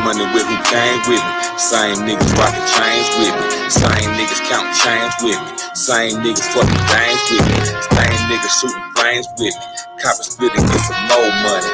money with who came with me. Same niggas rockin' chains with me. Same niggas countin' chains with me. Same niggas fucking games with me. Same niggas shooting flames with me. Copper split and get some more money.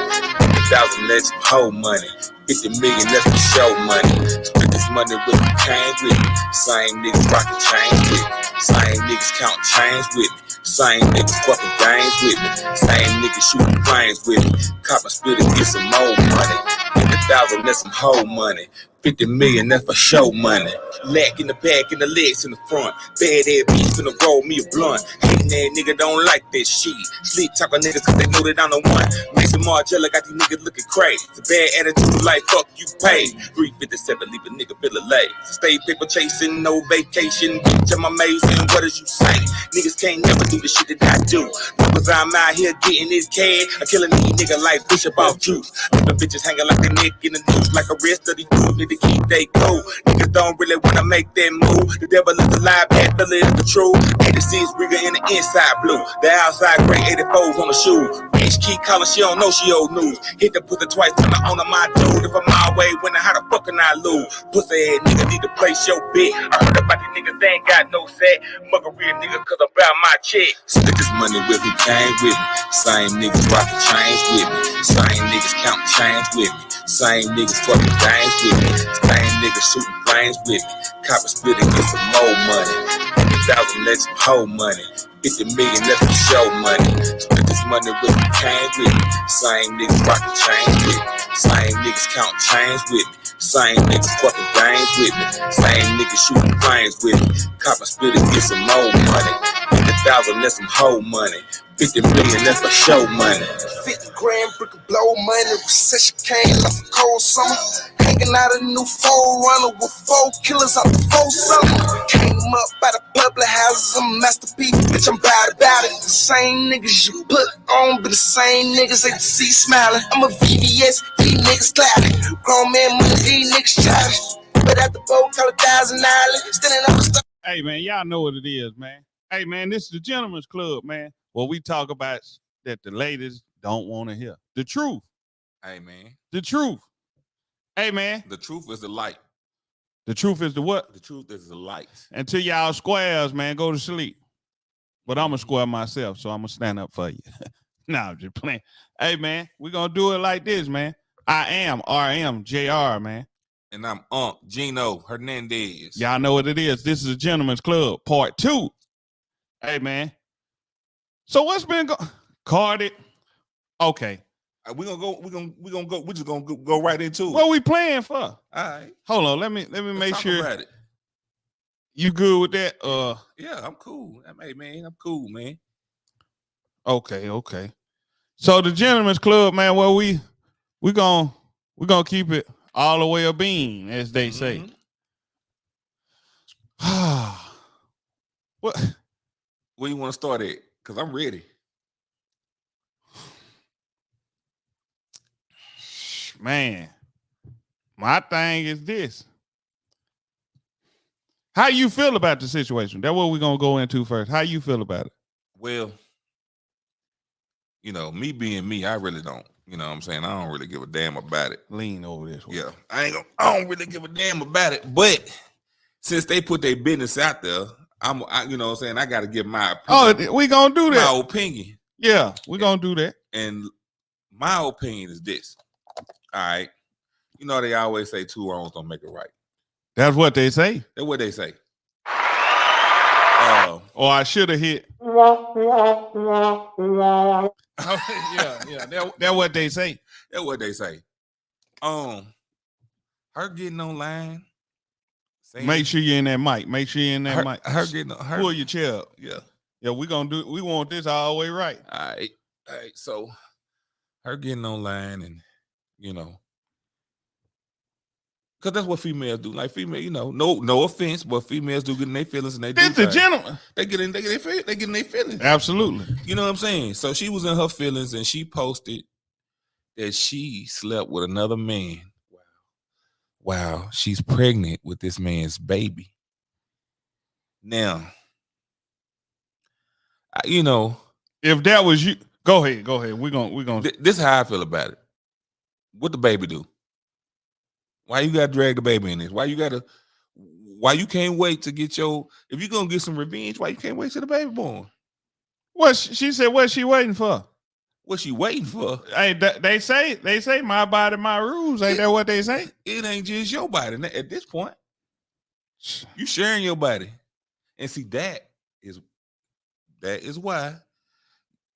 1,000, that's some whole money. 50 million, that's for show money. Split this money with who came with me. Same niggas rockin' chains with me. Same niggas countin' chains with me. Same niggas fucking games with me. Same niggas shooting flames with me. Copper split and get some more money. 50,000, that's some whole money. 50 million, that's for show money. Lack in the back and the legs in the front. Bad ass bitch finna roll me a blunt. Hating that nigga don't like that shit. Sleep talking niggas cause they know that I'm the one. Mason Margiela got these niggas looking crazy. It's a bad attitude like fuck you paid. 357 leave a nigga feeling late. Stay paper chasing, no vacation. Bitch, I'm amazing, what did you say? Niggas can't never do the shit that I do. Cause I'm out here getting this cash. I'm killing these niggas like Bishop off juice. The bitches hanging like they neck in the news. Like a rest of these dudes need to keep they cool. Niggas don't really wanna make that move. The devil is alive, bad fella is the truth. 86 rigger in the inside blue. The outside gray 84s on the shoe. Bitch keep calling, she don't know she old news. Hit the pussy twice, turn her on to my dude. If I'm my way, winning, how the fuck can I lose? Pussy ass nigga need to place your bet. I heard about these niggas, they ain't got no set. Mugger real nigga cause I'm about my check. Split this money with who came with me. Same niggas rockin' chains with me. Same niggas countin' chains with me. Same niggas fucking games with me. Same niggas shooting flames with me. Copper split and get some more money. 1,000, that's some whole money. 50 million, that's for show money. Split this money with who came with me. Same niggas rockin' chains with me. Same niggas countin' chains with me. Same niggas fucking games with me. Same niggas shooting flames with me. Copper split and get some more money. 50,000, that's some whole money. 50 million, that's for show money. 50 grand, brick of blow money. Recession came like a cold summer. Hanging out a new 4Runner with 4 killers out the 4 summer. Came up by the public houses, I'm a masterpiece. Bitch, I'm bad about it. The same niggas you put on, but the same niggas ain't see smiling. I'm a VVS, these niggas clouded. Grown man money, these niggas childish. But at the boat, call $1,000. Standing on the stuff. Hey, man, y'all know what it is, man. Hey, man, this is the Gentleman's Club, man. What we talk about that the ladies don't want to hear. The truth. Hey, man. The truth. Hey, man. The truth is the light. The truth is the what? The truth is the light. Until y'all squares, man, go to sleep. But I'm going to square myself, so I'm going to stand up for you. Nah, I'm just playing. Hey, man, we're going to do it like this, man. I am RM JR, man. And I'm Gino Hernandez. Y'all know what it is. This is a Gentleman's Club, part 2. Hey, man. So what's been going? Cardi. Okay. We're just gonna go right into it. What we playing for? All right. Hold on. Let me make sure about it. You good with that? Yeah, I'm cool. Hey, man, I'm cool, man. Okay. So the Gentleman's Club, man, well, we gonna keep it all the way a bean, as they say. What? Where you want to start at? Because I'm ready. Man, my thing is this. How you feel about the situation? That's what we're going to go into first. How you feel about it? Well, me being me, I really don't. You know what I'm saying? I don't really give a damn about it. Lean over this way. Yeah, I don't really give a damn about it. But since they put their business out there, you know what I'm saying? I got to give my opinion. Oh, we going to do that. My opinion. Yeah, we're going to do that. And my opinion is this. All right. You know, they always say 2 wrongs don't make it right. That's what they say. That's what they say. Or I should have hit. Yeah. That's what they say. That's what they say. Her getting online. Make sure you're in that mic. Make sure you're in that mic. Her getting her. Pull your chair up. Yeah. Yeah, we want this all the way right. All right. So her getting online and, because that's what females do. Like female, no offense, but females do get in their feelings and they do. It's a gentleman. They get in their feelings. Absolutely. You know what I'm saying? So she was in her feelings and she posted that she slept with another man. Wow, she's pregnant with this man's baby. Now, if that was you, go ahead. We're gonna. This is how I feel about it. What the baby do? Why you gotta drag the baby in this? Why you can't wait to get your, if you gonna get some revenge, why you can't wait till the baby born? What she said? What's she waiting for? What she waiting for? Hey, they say my body, my rules. Ain't that what they say? It ain't just your body at this point. You sharing your body, and see that is why.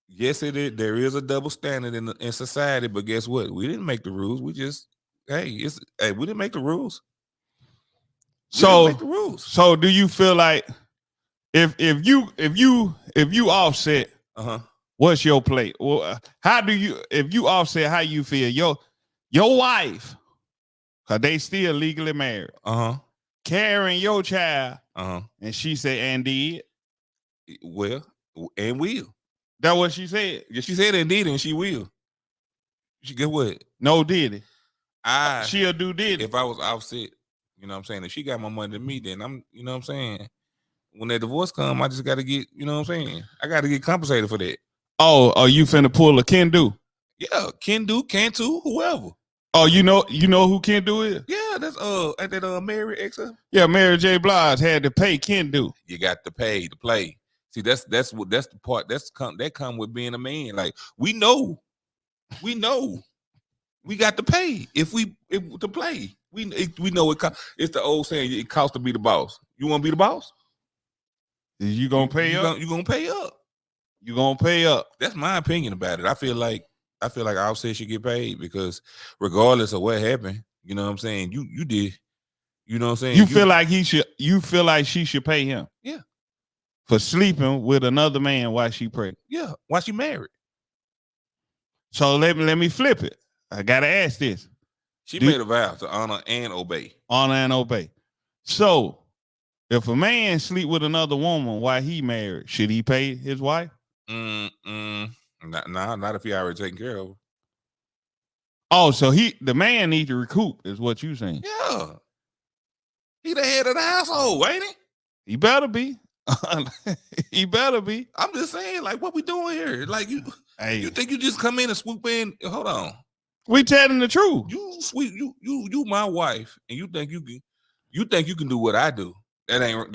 Yes, it is. There is a double standard in society, but guess what? We didn't make the rules. We just we didn't make the rules. So make the rules. So do you feel like if you offset, what's your plate? Well, how do you, if you offset, how you feel? Your wife, cause they still legally married. Carrying your child. And she said, and did. Well, and will. That what she said? Yeah, she said and did, and she will. She get what? No Diddy. I she'll do Diddy. If I was offset, you know what I'm saying? If she got more money than me, then I'm, you know what I'm saying? When that divorce come, I just got to get, you know what I'm saying? I got to get compensated for that. Oh, you finna pull a Can Do? Yeah, Can Do, Cantu, whoever. Oh, you know who Can Do is? Yeah, that's that Mary X. Yeah, Mary J. Blige had to pay Can Do. You got to pay to play. See, that's the part that come with being a man. Like we know, we got to pay if to play. We know it's the old saying, it costs to be the boss. You want to be the boss? You gonna pay up? You gonna pay up? You gonna pay up? That's my opinion about it. I feel like Offset should get paid because regardless of what happened, you know what I'm saying, you did, you know what I'm saying. You feel like you feel like she should pay him? Yeah. For sleeping with another man while she pregnant? Yeah, while she married. So let me flip it. I gotta ask this. She made a vow to honor and obey. Honor and obey. So if a man sleep with another woman while he married, should he pay his wife? Not if he already taken care of her. Oh, so the man needs to recoup, is what you saying? Yeah. He the head of the household, ain't he? He better be. He better be. I'm just saying, like, what we doing here? Like, you think you just come in and swoop in? Hold on. We telling the truth. You my wife, and you think you can do what I do. That ain't it.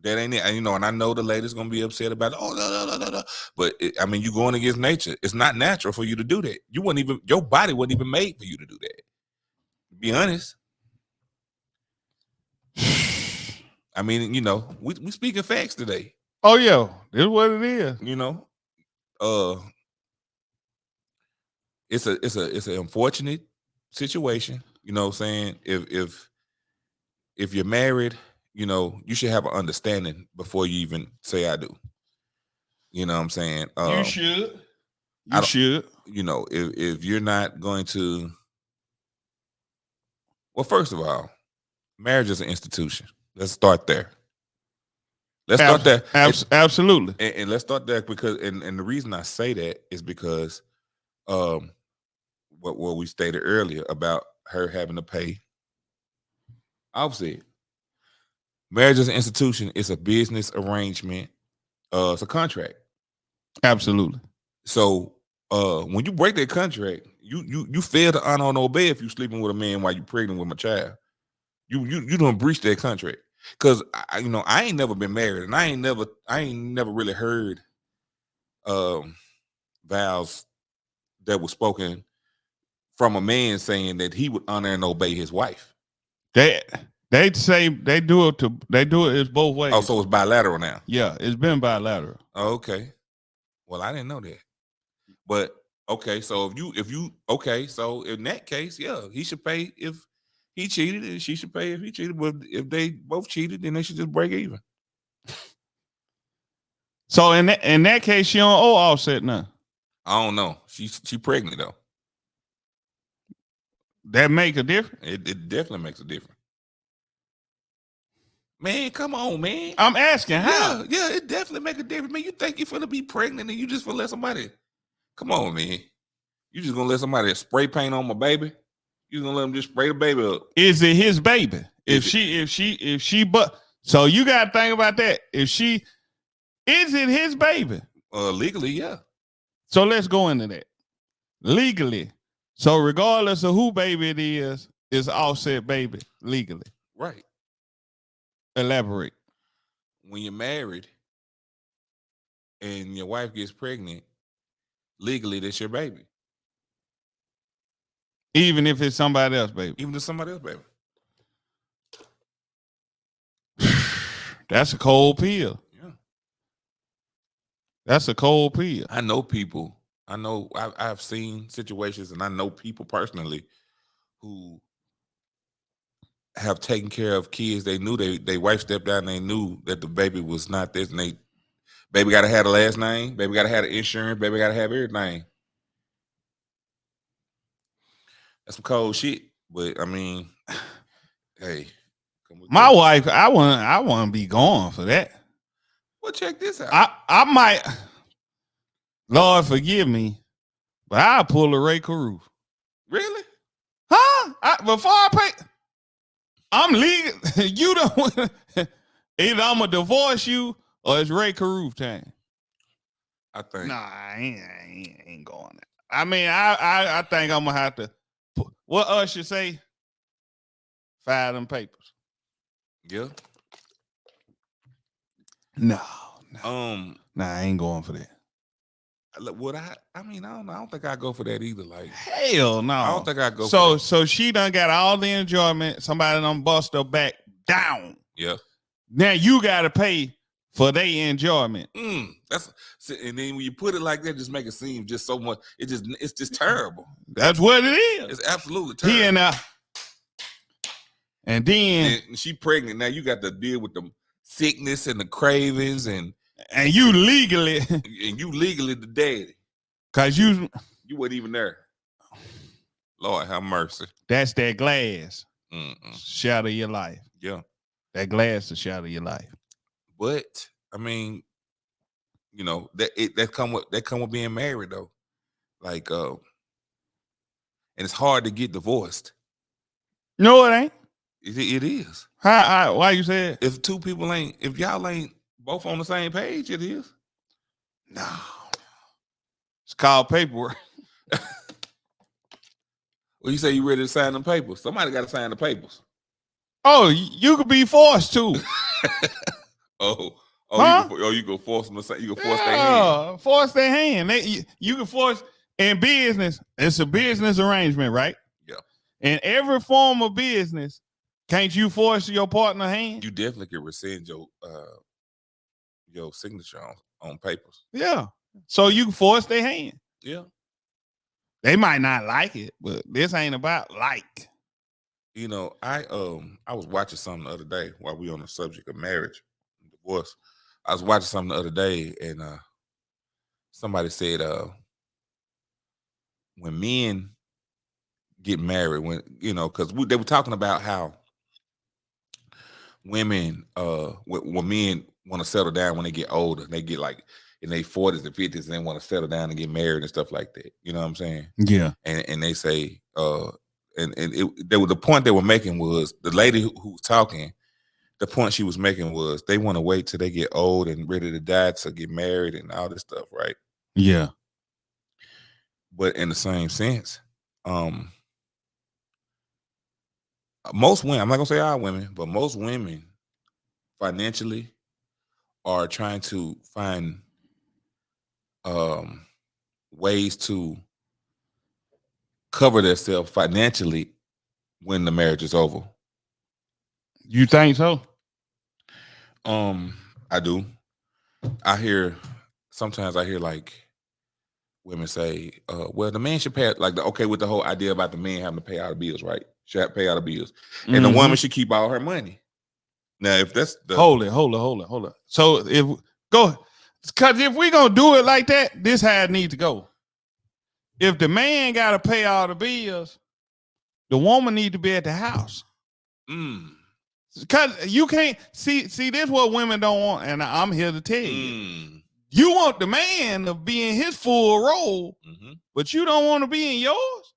That ain't it. And, you know, and I know the lady's gonna be upset about it. Oh, no. But I mean, you going against nature. It's not natural for you to do that. Your body wasn't even made for you to do that. Be honest. I mean, you know, we speaking facts today. Oh yeah, this is what it is. You know, it's an unfortunate situation. You know what I'm saying? If you're married, you know, you should have an understanding before you even say I do. You know what I'm saying? You should. You should. You know, if you're not going to, well, first of all, marriage is an institution. Let's start there. Start there. Absolutely. And let's start there because, and the reason I say that is because what we stated earlier about her having to pay. Obviously, marriage is an institution. It's a business arrangement. It's a contract. Absolutely. So when you break that contract, you fail to honor and obey if you're sleeping with a man while you're pregnant with my child. You don't breach that contract. Cause I ain't never been married, and I ain't never really heard vows that were spoken from a man saying that he would honor and obey his wife. They say they do it it's both ways. Oh, so it's bilateral now. Yeah, it's been bilateral. Okay. Well, I didn't know that. But okay, so so in that case, yeah, he should pay if he cheated, and she should pay if he cheated. But if they both cheated, then they should just break even. So in that case, she don't owe Offset none. I don't know. She pregnant though. That make a difference? It definitely makes a difference. Man, come on, man. I'm asking how. Yeah, it definitely make a difference. Man, you think you're finna be pregnant and you just finna let somebody? Come on, man. You just gonna let somebody spray paint on my baby? You gonna let them just spray the baby up? Is it his baby? If she but so you gotta think about that. Is it his baby? Legally, yeah. So let's go into that. Legally. So regardless of who baby it is, is Offset baby legally? Right. Elaborate. When you're married and your wife gets pregnant, legally that's your baby. Even if it's somebody else, baby. Even if somebody else, baby. That's a cold pill. Yeah. That's a cold pill. I know people. I know I've seen situations, and I know people personally who have taken care of kids. They knew they wife stepped out and they knew that the baby was not this, and baby gotta have the last name, baby gotta have the insurance, baby gotta have everything. That's some cold shit. But I mean, hey, my wife, I want to be going for that. Well, check this out. I might, Lord forgive me, but I'll pull a Ray Caruth. Really? Huh? Before I pay, I'm legal. You don't. Either I'm gonna divorce you or it's Ray Caruth time. I think. Nah, I ain't going there. I mean, I think I'm gonna have to. What Usher say? File them papers. Yeah. No. Nah, I ain't going for that. Would I mean, I don't know. I don't think I go for that either. Like, hell no. I don't think I go. So she done got all the enjoyment. Somebody done bust her back down. Yeah. Now you gotta pay for their enjoyment. That's and then when you put it like that, just make it seem just so much. It's just terrible. That's what it is. It's absolutely terrible. And then she pregnant. Now you got to deal with the sickness and the cravings and you legally the daddy. Cause you weren't even there. Lord have mercy. That's that glass. Shadow your life. Yeah. That glass to shadow your life. But I mean, you know, that come with being married though. Like and it's hard to get divorced. No, it ain't. It is. Why you say it? If y'all ain't both on the same page, it is. No. It's called paperwork. Well, you say you ready to sign them papers. Somebody got to sign the papers. Oh, you could be forced to. You can force them to say. You can force their hand. Force their hand. You can force in business. It's a business arrangement, right? Yeah. In every form of business, can't you force your partner's hand? You definitely can rescind your signature on papers. Yeah. So you can force their hand. Yeah. They might not like it, but this ain't about like. You know, I was watching something the other day while we on the subject of marriage and divorce. I was watching something the other day, and somebody said when men get married, when because they were talking about how women when men want to settle down when they get older, they get like in their 40s and 50s, and they want to settle down and get married and stuff like that. You know what I'm saying? Yeah. And they say the point they were making was the lady who was talking. The point she was making was they want to wait till they get old and ready to die to get married and all this stuff, right? Yeah. But in the same sense, most women, I'm not gonna say all women, but most women financially are trying to find ways to cover themselves financially when the marriage is over. You think so? I do. Sometimes I hear like women say, well, the man should pay, like with the whole idea about the man having to pay all the bills, right? Should have to pay all the bills. And the woman should keep all her money. Now, if that's the hold it. So because if we gonna do it like that, this how it needs to go. If the man gotta pay all the bills, the woman need to be at the house. Because you can't see this is what women don't want, and I'm here to tell you. You want the man to be in his full role, but you don't want to be in yours?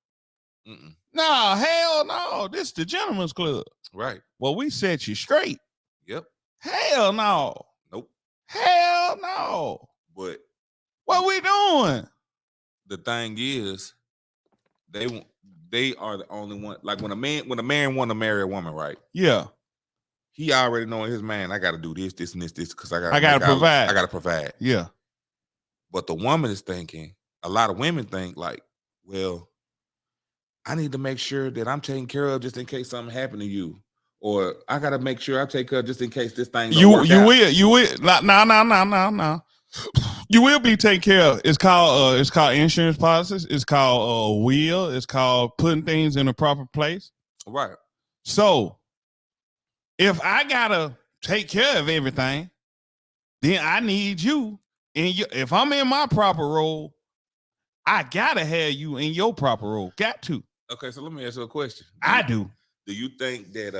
No, hell no. This is the gentleman's club. Right. Well, we set you straight. Yep. Hell no. Nope. Hell no. But what we doing? The thing is, they are the only one. Like when a man want to marry a woman, right? Yeah. He already knowing his man. I got to do this, and this, because I I gotta provide. I got to provide. Yeah. But the woman is thinking. A lot of women think like, well, I need to make sure that I'm taken care of just in case something happened to you, or I got to make sure I take care of just in case this thing don't work out. You will. No. You will be taken care of. It's called insurance policies. It's called will. It's called putting things in the proper place. Right. So if I gotta take care of everything, then I need you. And if I'm in my proper role, I gotta have you in your proper role. Got to. Okay, so let me ask you a question. Do. Do you think that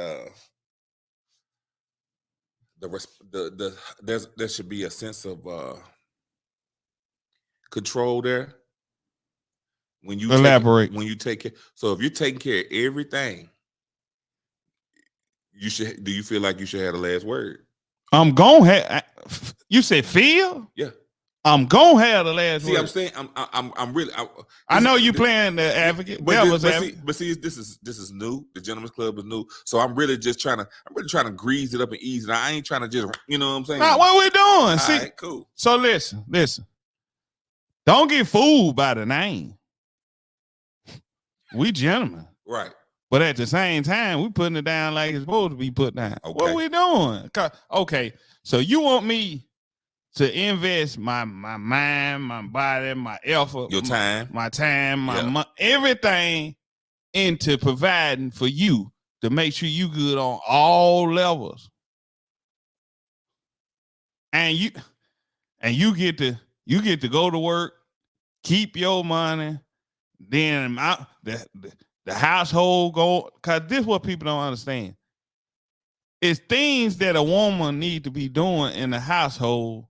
there should be a sense of control there when you elaborate when you take care? So if you're taking care of everything, you should. Do you feel like you should have the last word? I'm gonna have. You said feel? Yeah. I'm gonna have the last word. See, I'm saying I'm really. I know you playing the advocate, but see, this is new. The Gentleman's Club is new, so I'm really trying to grease it up and ease it. I ain't trying to just, you know what I'm saying? Nah, what we doing? All See, right, cool. So listen. Don't get fooled by the name. We gentlemen, right? But at the same time, we putting it down like it's supposed to be put down. Okay. What we doing? Okay, so you want me to invest my mind, my body, my effort, your time, my everything into providing for you to make sure you good on all levels, and you get to go to work, keep your money, then the household go, because this is what people don't understand. It's things that a woman need to be doing in the household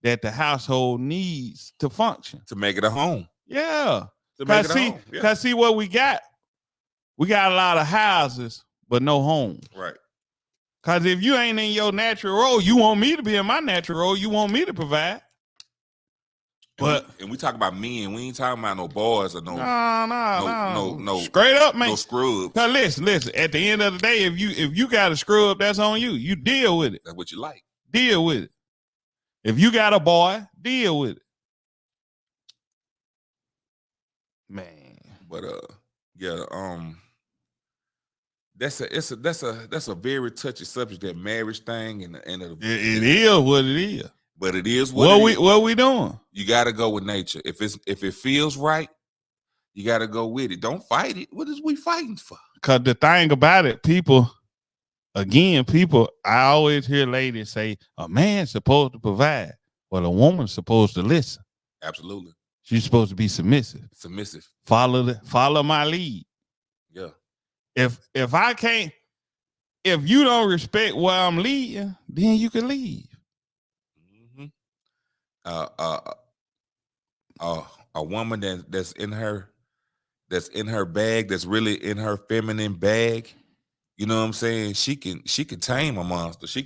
that the household needs to function. To make it a home. Yeah. Because see what we got? We got a lot of houses, but no homes. Right. Because if you ain't in your natural role, you want me to be in my natural role, you want me to provide. But and we talk about men. We ain't talking about no boys or no. No. Straight up, man. No scrubs. Now listen. At the end of the day, if you got a scrub, that's on you. You deal with it. That's what you like. Deal with it. If you got a boy, deal with it. Man. But that's a very touchy subject, that marriage thing, and it is what it is. But it is what we doing. You got to go with nature. If it feels right, you got to go with it. Don't fight it. What is we fighting for? Because the thing about it, people, I always hear ladies say, a man's supposed to provide. Well, a woman's supposed to listen. Absolutely. She's supposed to be submissive. Follow my lead. Yeah. If you don't respect where I'm leading, then you can leave. A woman that's in her bag, that's really in her feminine bag, you know what I'm saying? She can tame a monster. She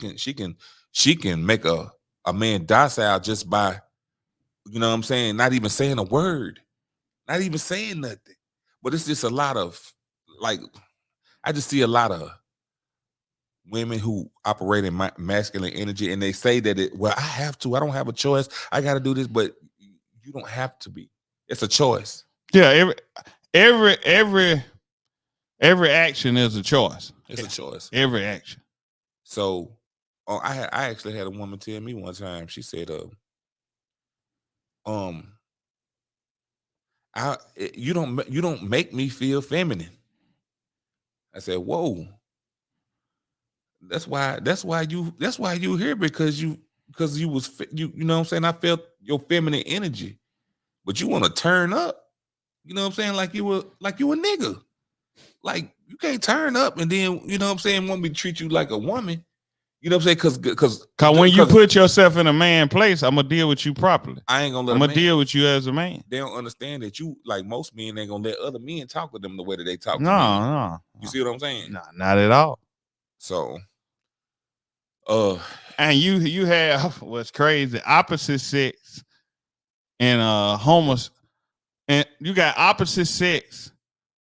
can make a man docile just by, you know what I'm saying, not even saying a word, not even saying nothing. But it's just a lot of, like, I just see a lot of women who operate in masculine energy, and they say that I don't have a choice. I got to do this, but you don't have to be. It's a choice. Yeah, every action is a choice. It's a choice. Every action. So, I actually had a woman tell me one time. She said, you don't make me feel feminine. I said, whoa. That's why you here, because you was you know what I'm saying, I felt your feminine energy, but you want to turn up, you know what I'm saying, like you a nigga. Like, you can't turn up and then, you know what I'm saying, want me to treat you like a woman. You know what I'm saying? Because when you put yourself in a man place, I'm gonna deal with you properly. I ain't gonna I'm gonna deal with you as a man. They don't understand that you, like most men, ain't gonna let other men talk to them the way that they talk to men. No. You see what I'm saying? No, not at all. So, and you have what's crazy, opposite sex and and you got opposite sex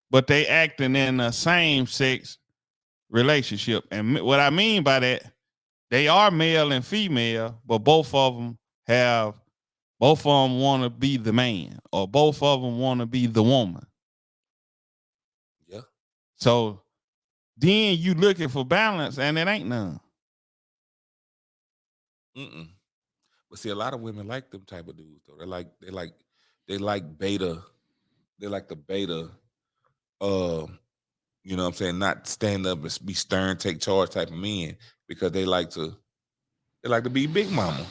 but they acting in a same sex relationship. And what I mean by that, they are male and female, but both of them want to be the man, or both of them want to be the woman. Yeah. So then you looking for balance, and it ain't none. Mm-mm. But see, a lot of women like them type of dudes though. They like beta. They like the beta. Uh, you know what I'm saying? Not stand up and be stern, take charge type of men because they like to be big mama.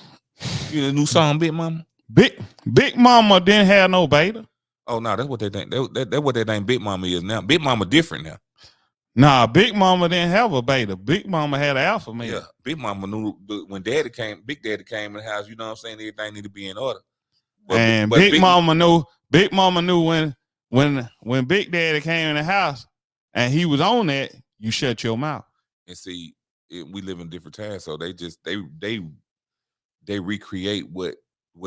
You know the new song, Big Mama. Big Mama didn't have no beta. Oh no, that's what they think. That's what they think Big Mama is now. Big Mama different now. Nah, Big Mama didn't have a beta. Big Mama had an alpha male. Yeah, Big Mama knew when Big Daddy came in the house. You know what I'm saying? Everything need to be in order. And Big Mama knew when Big Daddy came in the house and he was on that, you shut your mouth. And see, we live in different times, so they recreate what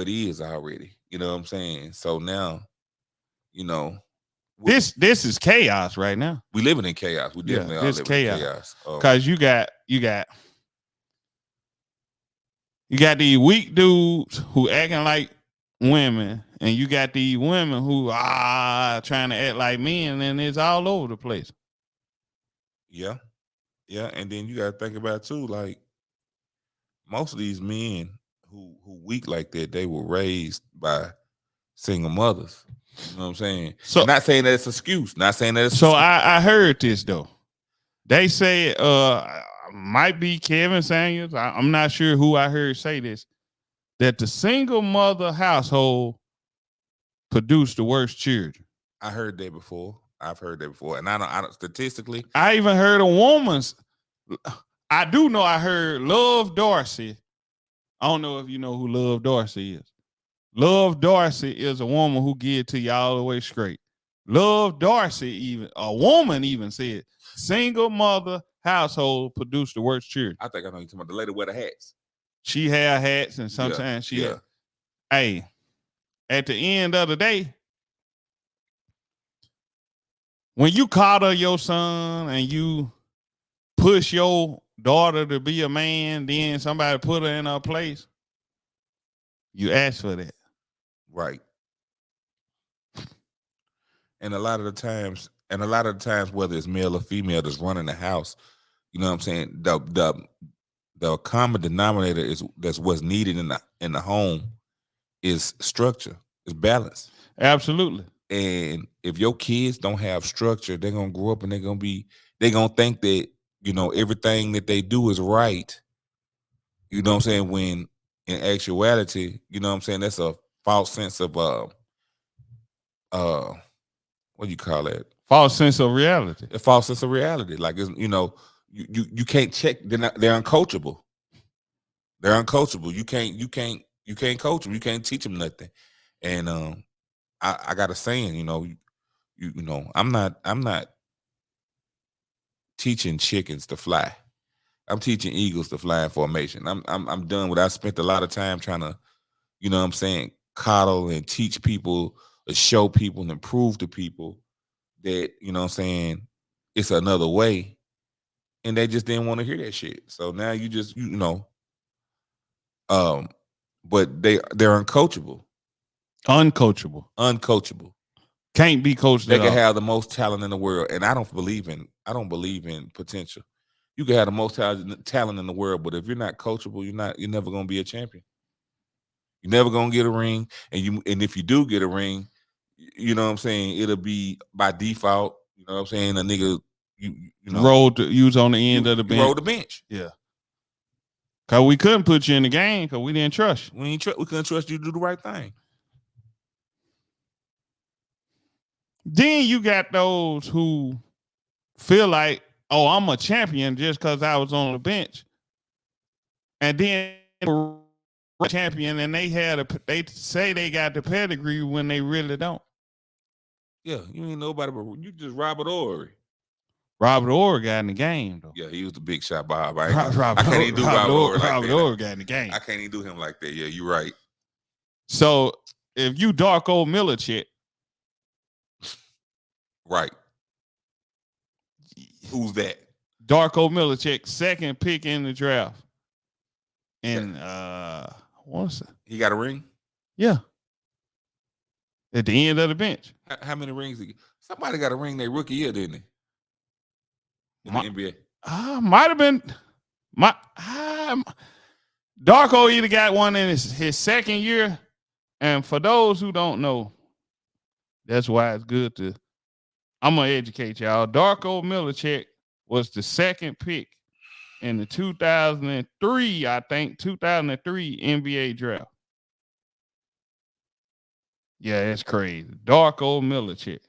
is already. You know what I'm saying? So now, you know, this is chaos right now. We living in chaos. We definitely are living in chaos. Because you got these weak dudes who acting like women, and you got these women who are trying to act like men, and it's all over the place. Yeah. Yeah. And then you gotta think about too, like most of these men who weak like that, they were raised by single mothers. You know what I'm saying? So not saying that it's an excuse. Not saying that it's so I heard this though. They say might be Kevin Samuels. I'm not sure who I heard say this, that the single mother household produced the worst children. I heard that before. I've heard that before. And I don't statistically. I even heard a woman's. I do know I heard Love Dorsey. I don't know if you know who Love Dorsey is. Love Dorsey is a woman who give it to you all the way straight. Love Dorsey, a woman even said, single mother household produced the worst children. I think I know you're talking about the lady with the hats. She had hats, and sometimes she had. Hey, at the end of the day, when you coddle your son and you push your daughter to be a man, then somebody put her in her place, you ask for that. Right. And a lot of the times, whether it's male or female that's running the house, you know what I'm saying? The common denominator is that's what's needed in the home is structure, is balance. Absolutely. And if your kids don't have structure, they're gonna grow up and they're gonna think that, you know, everything that they do is right. You know what I'm saying? When in actuality, you know what I'm saying, that's a false sense of what do you call it? False sense of reality. A false sense of reality. Like, it's, you know, you can't check. They're uncoachable. They're uncoachable. You can't coach them. You can't teach them nothing. And I got a saying. You know, you know, I'm not teaching chickens to fly. I'm teaching eagles to fly in formation. I'm done with. I spent a lot of time trying to, you know what I'm saying, coddle and teach people, show people, and prove to people that, you know what I'm saying, it's another way. And they just didn't want to hear that shit. So now you just, you know, but they're uncoachable. Uncoachable. Can't be coached. They can have the most talent in the world. And I don't believe in potential. You can have the most talent in the world, but if you're not coachable, you're never gonna be a champion. You're never gonna get a ring. And if you do get a ring, you know what I'm saying, it'll be by default. You know what I'm saying? A nigga, you know, rolled to use on the end of the bench. Roll the bench. Yeah. Cause we couldn't put you in the game because we didn't trust you. We couldn't trust you to do the right thing. Then you got those who feel like, oh, I'm a champion just because I was on the bench. And then champion, and they say they got the pedigree when they really don't. Yeah, you ain't nobody but you just Robert Horry. Robert Horry got in the game though. Yeah, he was the big shot Bob. I can't even do Robert Horry like that. Robert Horry got in the game. I can't even do him like that. Yeah, you're right. So if you Darko Milicic, right, Who's that? Darko Milicic, second pick in the draft. And what's it? He got a ring? Yeah. At the end of the bench. How many rings? Somebody got a ring their rookie year, didn't they? In the NBA. Might have been Darko either got one in his second year. And for those who don't know, that's why it's good to. I'm gonna educate y'all. Darko Milicic was the second pick in the 2003 NBA draft. Yeah, that's crazy. Darko Milicic.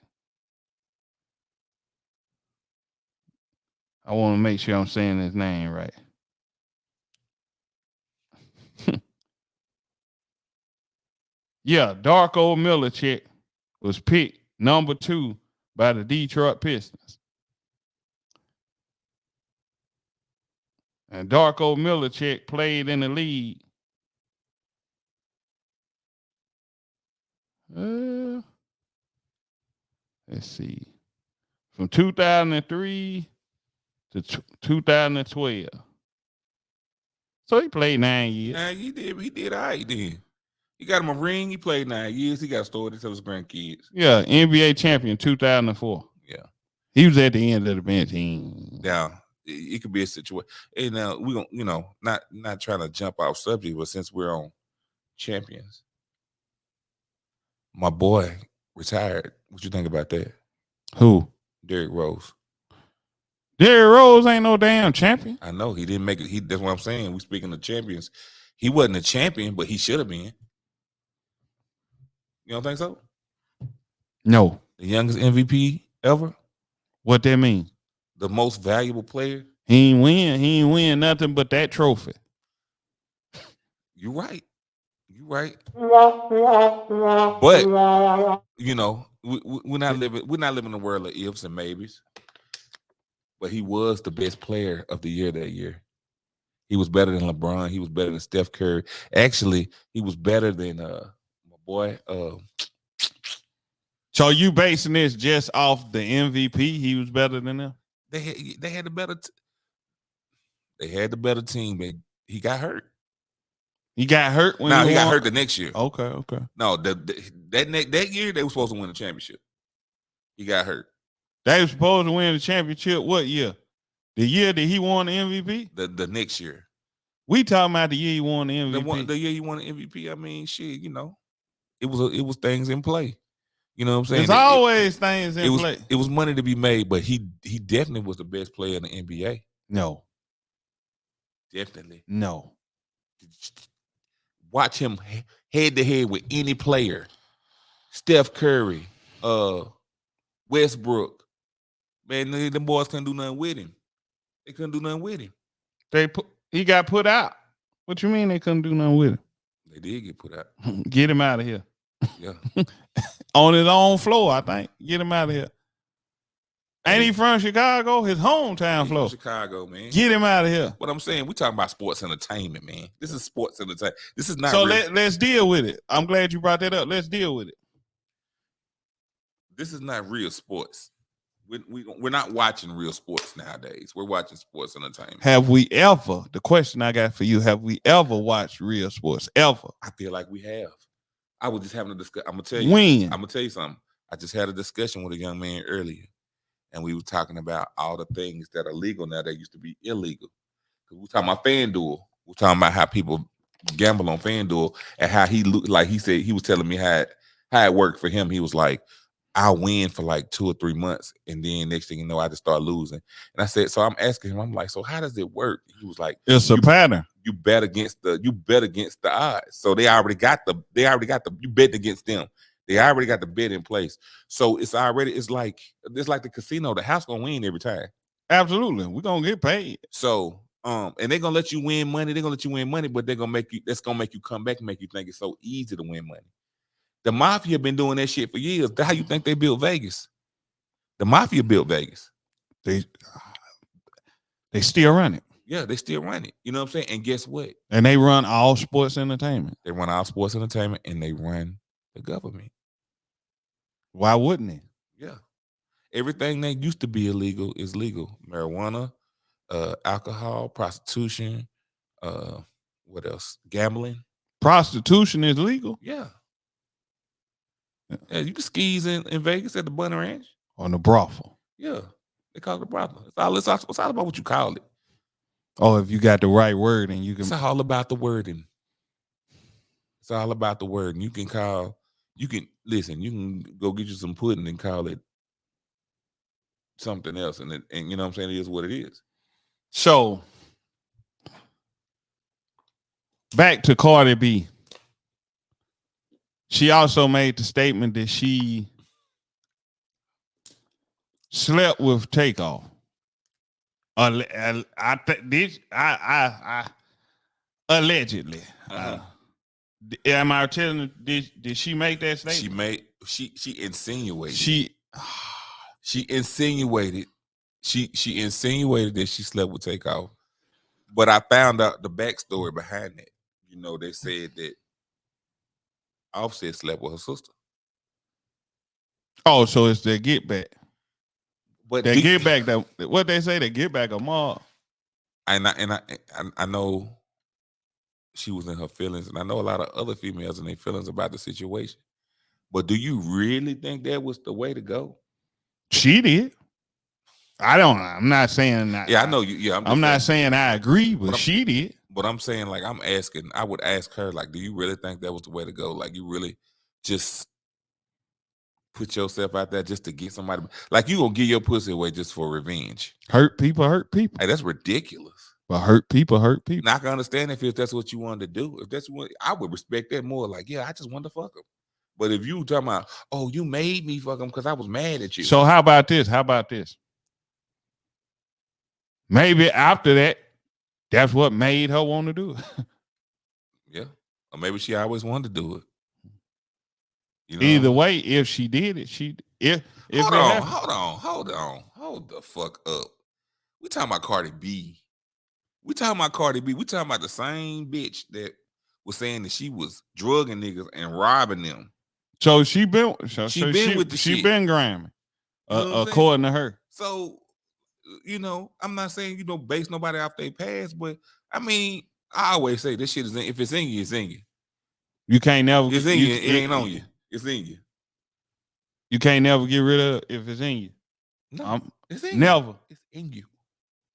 I want to make sure I'm saying his name right. Yeah, Darko Milicic was picked number 2 by the Detroit Pistons. And Darko Milicic played in the league. Let's see. From 2003 to 2012. So he played 9 years. Nah, he did all right then. He got him a ring. He played 9 years. He got a story to tell his grandkids. Yeah, NBA champion 2004. Yeah. He was at the end of the bench. Now, it could be a situation. And now we gonna, not trying to jump off subject, but since we're on champions, my boy retired. What you think about that? Who? Derrick Rose. Derrick Rose ain't no damn champion. I know he didn't make it. That's what I'm saying. We speaking of champions. He wasn't a champion, but he should have been. You don't think so? No. The youngest MVP ever. What that mean? The most valuable player. He ain't win nothing but that trophy. You're right. But we're not living in a world of ifs and maybes. But he was the best player of the year that year. He was better than LeBron. He was better than Steph Curry. Actually, he was better than my boy. So you basing this just off the MVP? He was better than them. They had the better. They had the better team, but he got hurt. He got hurt when he got hurt the next year. Okay. No, that year they were supposed to win the championship. He got hurt. They were supposed to win the championship. What year? The year that he won the MVP? The next year. We talking about the year he won the MVP. The year he won the MVP. I mean, shit. It was things in play. You know what I'm saying? There's always things in play. It was money to be made, but he definitely was the best player in the NBA. No. Definitely. No. Watch him head to head with any player. Steph Curry, Westbrook. Man, them boys couldn't do nothing with him. They couldn't do nothing with him. He got put out. What you mean they couldn't do nothing with him? They did get put out. Get him out of here. Yeah. On his own floor, I think. Get him out of here. Ain't he from Chicago? His hometown floor. Chicago, man. Get him out of here. What I'm saying, we talking about sports entertainment, man. This is sports entertainment. This is not. So let's deal with it. I'm glad you brought that up. Let's deal with it. This is not real sports. We're not watching real sports nowadays. We're watching sports entertainment. Have we ever? The question I got for you: have we ever watched real sports? Ever? I feel like we have. I was just having a discussion. I'm gonna tell you. When? I'm gonna tell you something. I just had a discussion with a young man earlier, and we were talking about all the things that are legal now that used to be illegal. Because we were talking about FanDuel. We're talking about how people gamble on FanDuel and how he looked. Like he said, he was telling me how it worked for him. He was like, I'll win for like 2 or 3 months, and then next thing you know, I just start losing. And I said, so I'm asking him, I'm like, so how does it work? He was like, it's a pattern. You bet against the odds. So they already got you bet against them. They already got the bet in place. So it's like the casino. The house gonna win every time. Absolutely. We're gonna get paid. So and they're gonna let you win money. They're gonna let you win money, but that's gonna make you come back and make you think it's so easy to win money. The mafia been doing that shit for years. That's how you think they built Vegas. The mafia built Vegas. They still run it. Yeah, they still run it. You know what I'm saying? And guess what? And they run all sports entertainment. They run all sports entertainment, and they run the government. Why wouldn't they? Yeah. Everything that used to be illegal is legal. Marijuana, alcohol, prostitution, what else? Gambling. Prostitution is legal Yeah. Yeah, you can skis in Vegas at the Bunny Ranch. on the brothel. Yeah. They call it a brothel. It's all about what you call it. Oh, if you got the right word and you can. It's all about the wording. It's all about the wording. You can listen, you can go get you some pudding and call it something else. And you know what I'm saying? It is what it is. So back to Cardi B. She also made the statement that she slept with Takeoff. Allegedly. Am I telling? Did she make that statement? She insinuated. She insinuated. She insinuated that she slept with Takeoff. But I found out the backstory behind that. You know, they said that Offset slept with her sister. Oh, so it's their get back. But they get back that what they say, they get back a mob. And I know she was in her feelings, and I know a lot of other females in their feelings about the situation. But do you really think that was the way to go? She did. I'm not saying that. Yeah, I know you. Yeah, I'm not saying I agree, but she did. But I'm saying, like, I would ask her, like, do you really think that was the way to go? Like, you really just put yourself out there just to get somebody? Like, you gonna give your pussy away just for revenge? Hurt people hurt people. Hey, that's ridiculous. But hurt people hurt people. Now, I can understand if that's what you wanted to do. If that's what, I would respect that more. Like, yeah, I just wanted to fuck him. But if you talking about, oh, you made me fuck him because I was mad at you. So how about this? Maybe after that, that's what made her want to do it. Yeah. Or maybe she always wanted to do it. You know? Either way, if she did it, hold the fuck up. We talking about Cardi B. We talking about the same bitch that was saying that she was drugging niggas and robbing them. So she been with the shit. She been gramming, according to her. So, you know, I'm not saying, you know, base nobody off their past, but I mean, I always say this shit is if it's in you, it's in you. You can't never. It's in you. It ain't on you. It's in you. You can't never get rid of it if it's in you. No, it's in never. You. It's in you.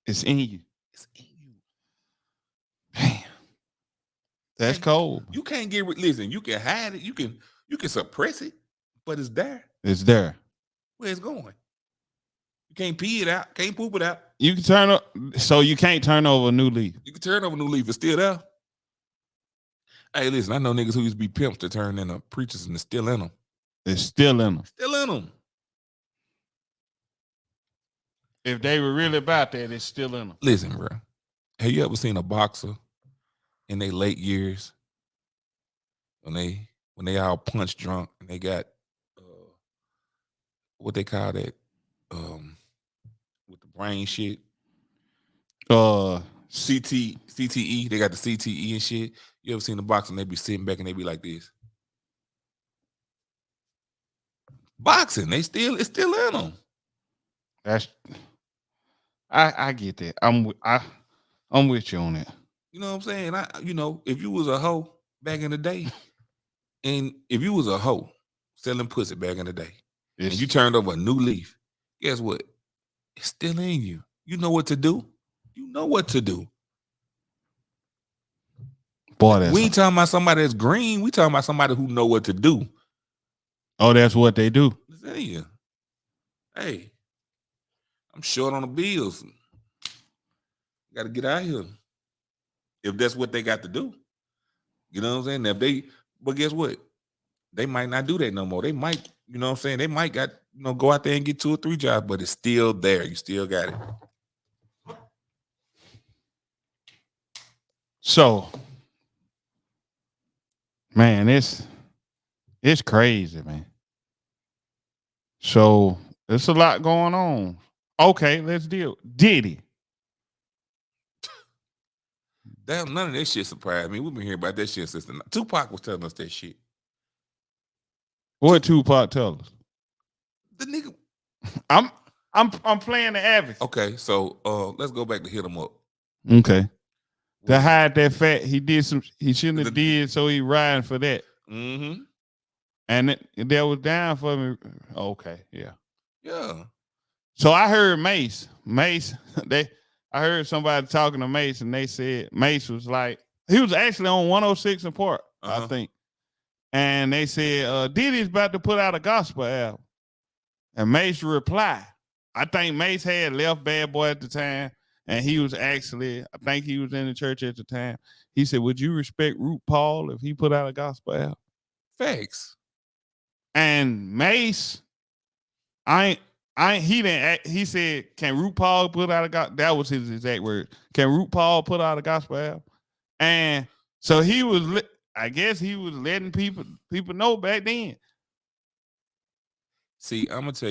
It's in you. It's in you. Damn, that's cold. You can't get listen. You can hide it. You can suppress it, but it's there. It's there. Where it's going. You can't pee it out. Can't poop it out. You can turn up. So you can't turn over a new leaf. You can turn over a new leaf. It's still there. Hey, listen. I know niggas who used to be pimps to turn into preachers, and it's still in them. It's still in them. Still in them. If they were really about that, it's still in them. Listen, bro. Have you ever seen a boxer in their late years when they all punch drunk and they got what they call that with the brain shit? CTE. They got the CTE and shit. You ever seen a boxer and they be sitting back and they be like this? Boxing, it's still in them. That's I get that. I'm with you on that. You know what I'm saying? You know, if you was a hoe back in the day, and if you was a hoe selling pussy back in the day, and you turned over a new leaf, guess what? It's still in you. You know what to do. You know what to do. Boy, we ain't talking about somebody that's green. We talking about somebody who know what to do. Oh, that's what they do. It's in you. Hey, I'm short on the bills. Got to get out of here. If that's what they got to do. You know what I'm saying? But guess what? They might not do that no more. They might, you know what I'm saying? They might go out there and get 2 or 3 jobs, but it's still there. You still got it. So, man, it's crazy, man. So, there's a lot going on. Okay, let's deal. Diddy. Damn, none of that shit surprised me. We've been hearing about that shit since Tupac was telling us that shit. What Tupac tell us? The nigga, I'm playing the advocate. Okay, so let's go back to hit him up. Okay. To hide that fact, he shouldn't have The- did, so he riding for that. Mm-hmm. And that was down for me. Okay, yeah. Yeah. So I heard Mace. I heard somebody talking to Mace, and they said Mace was like, he was actually on 106 in Park, I think. And they said, Diddy's about to put out a gospel album. And Mace replied, I think Mace had left Bad Boy at the time. And he was actually, I think he was in the church at the time. He said, would you respect Root Paul if he put out a gospel album? Facts. And Mace, he said, can Root Paul put out a gospel? That was his exact word. Can Root Paul put out a gospel album? And so I guess he was letting people know back then. See, I'm gonna tell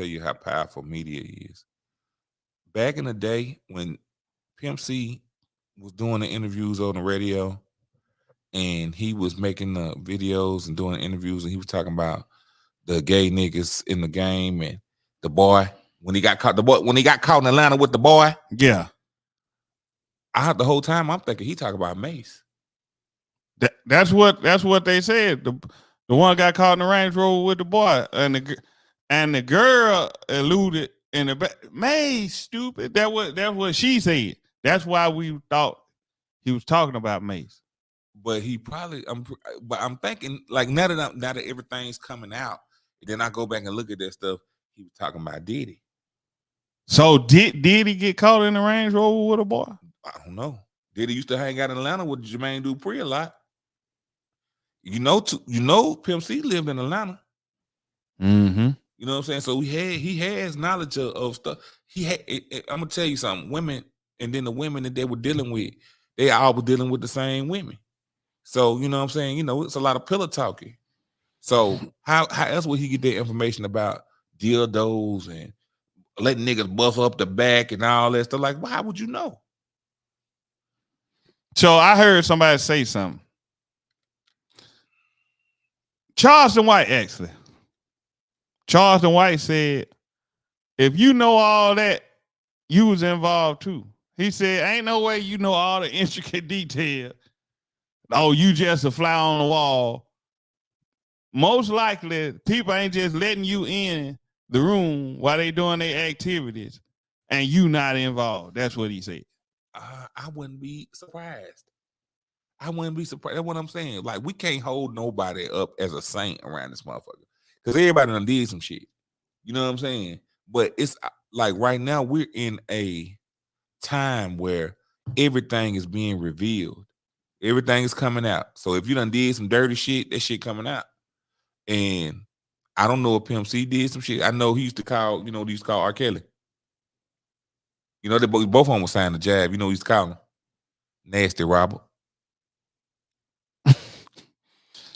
you how powerful media is. Back in the day when Pimp C was doing the interviews on the radio and he was making the videos and doing the interviews and he was talking about the gay niggas in the game and the boy when he got caught in Atlanta with the boy. Yeah. The whole time I'm thinking he talking about Mace. That's what they said. The one got caught in the Range Rover with the boy, and the girl alluded in the back. Mace, stupid. That's what she said. That's why we thought he was talking about Mace. But he probably, but I'm thinking like now that everything's coming out, then I go back and look at that stuff. He was talking about Diddy. So did he get caught in the Range Rover with a boy? I don't know. Diddy used to hang out in Atlanta with Jermaine Dupri a lot. You know, Pimp C lived in Atlanta. Mm-hmm. You know what I'm saying? So he has knowledge of stuff. I'm gonna tell you something. Women, and then the women that they were dealing with, they all were dealing with the same women. So you know what I'm saying? You know, it's a lot of pillow talking. So how else would he get that information about dildos and letting niggas buff up the back and all that stuff? Like, well, how would you know? So I heard somebody say something. Charleston White said, if you know all that, you was involved too. He said, ain't no way you know all the intricate details. Oh, you just a fly on the wall. Most likely, people ain't just letting you in the room while they doing their activities and you not involved. That's what he said. I wouldn't be surprised. That's what I'm saying. Like, we can't hold nobody up as a saint around this motherfucker. Because everybody done did some shit. You know what I'm saying? But it's like right now we're in a time where everything is being revealed. Everything is coming out. So if you done did some dirty shit, that shit coming out. And I don't know if Pimp C did some shit. I know he used to call, they used to call R. Kelly. You know, both of them was signing the jab. You know, he used to call him Nasty Robert.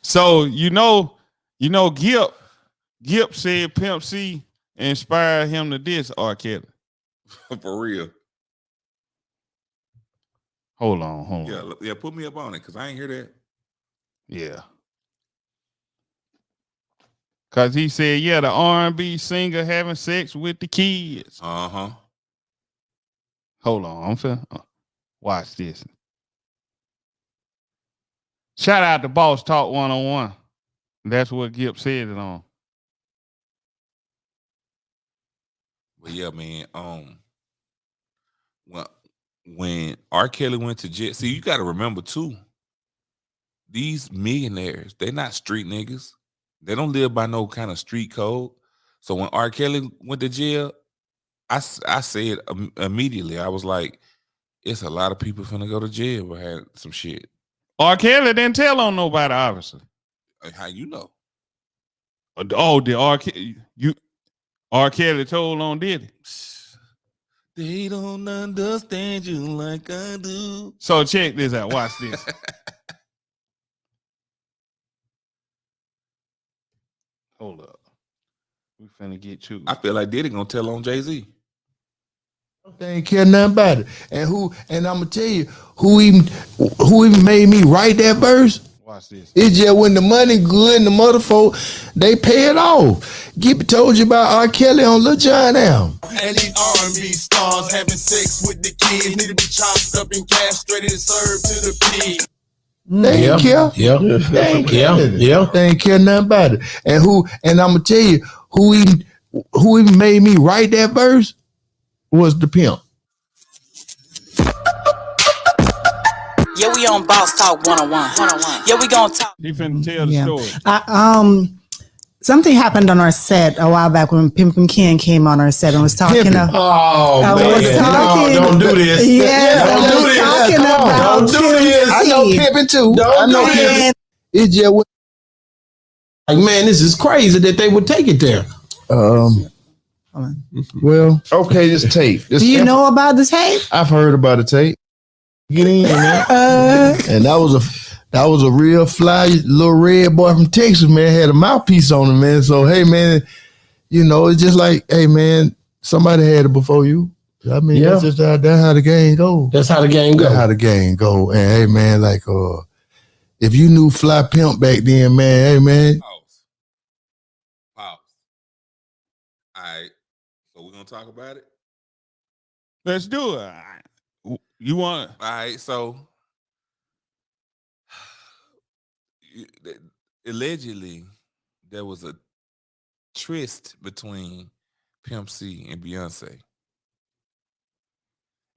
So Gip said Pimp C inspired him to diss R. Kelly. For real. Hold on. Yeah, put me up on it because I ain't hear that. Yeah. Cause he said, the R&B singer having sex with the kids. Uh-huh. Hold on, I'm finna watch this. Shout out to Boss Talk 101. That's what Gip said it on. But yeah, man. When R. Kelly went to jail, see, you got to remember too. These millionaires, they're not street niggas. They don't live by no kind of street code. So when R. Kelly went to jail, I said immediately, I was like, it's a lot of people finna go to jail behind some shit. R. Kelly didn't tell on nobody, obviously. How you know? Oh, did R. Kelly told on Diddy? They don't understand you like I do. So check this out. Watch this. Hold up. We finna get you. I feel like Diddy gonna tell on Jay-Z. They ain't care nothing about it. And I'm gonna tell you who even made me write that verse. Watch this. It's just when the money good and the motherfucker, they pay it off. Gibby told you about R. Kelly on Lil Jon album. And these R&B stars having sex with the kids need to be chopped up and castrated and served to the pig. They ain't care. They ain't care. They ain't care nothing about it. And I'm gonna tell you, who even made me write that verse was the pimp. Yeah, we on Boss Talk 101. Yeah, we gonna talk. He finna tell the story. Something happened on our set a while back when Pimpin' Ken came on our set and was talking about. Don't do this. Yeah, don't do this. Don't do this. I know Pimpin' too. I know Pimpin'. It's just like, man, this is crazy that they would take it there. Well, okay, this tape. Do you know about the tape? I've heard about the tape. Get in, man. And that was a real fly little red boy from Texas, man. Had a mouthpiece on him, man. So hey, man, it's just like, hey, man, somebody had it before you. I mean, that's how the game go. That's how the game go. That's how the game go. And hey, man, like, if you knew Fly Pimp back then, man, hey, man. Pause. All right. So we're gonna talk about it. Let's do it. You want? All right. So allegedly there was a tryst between Pimp C and Beyonce.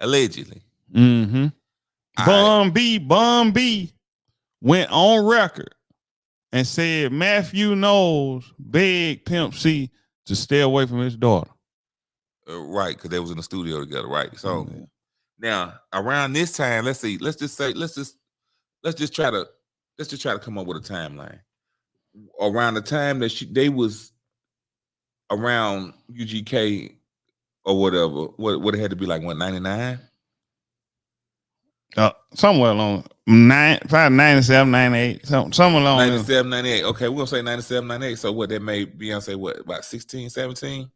Allegedly. Mm-hmm. Bun B went on record and said Matthew Knowles begged Pimp C to stay away from his daughter. Right, because they was in the studio together, right? So now around this time, let's just try to come up with a timeline. Around the time that they was around UGK or whatever, what it had to be like, what, 99? Somewhere along 97, 98, somewhere along 97, 98. Okay, we're gonna say 97, 98. So what, that made Beyonce what, about 16, 17?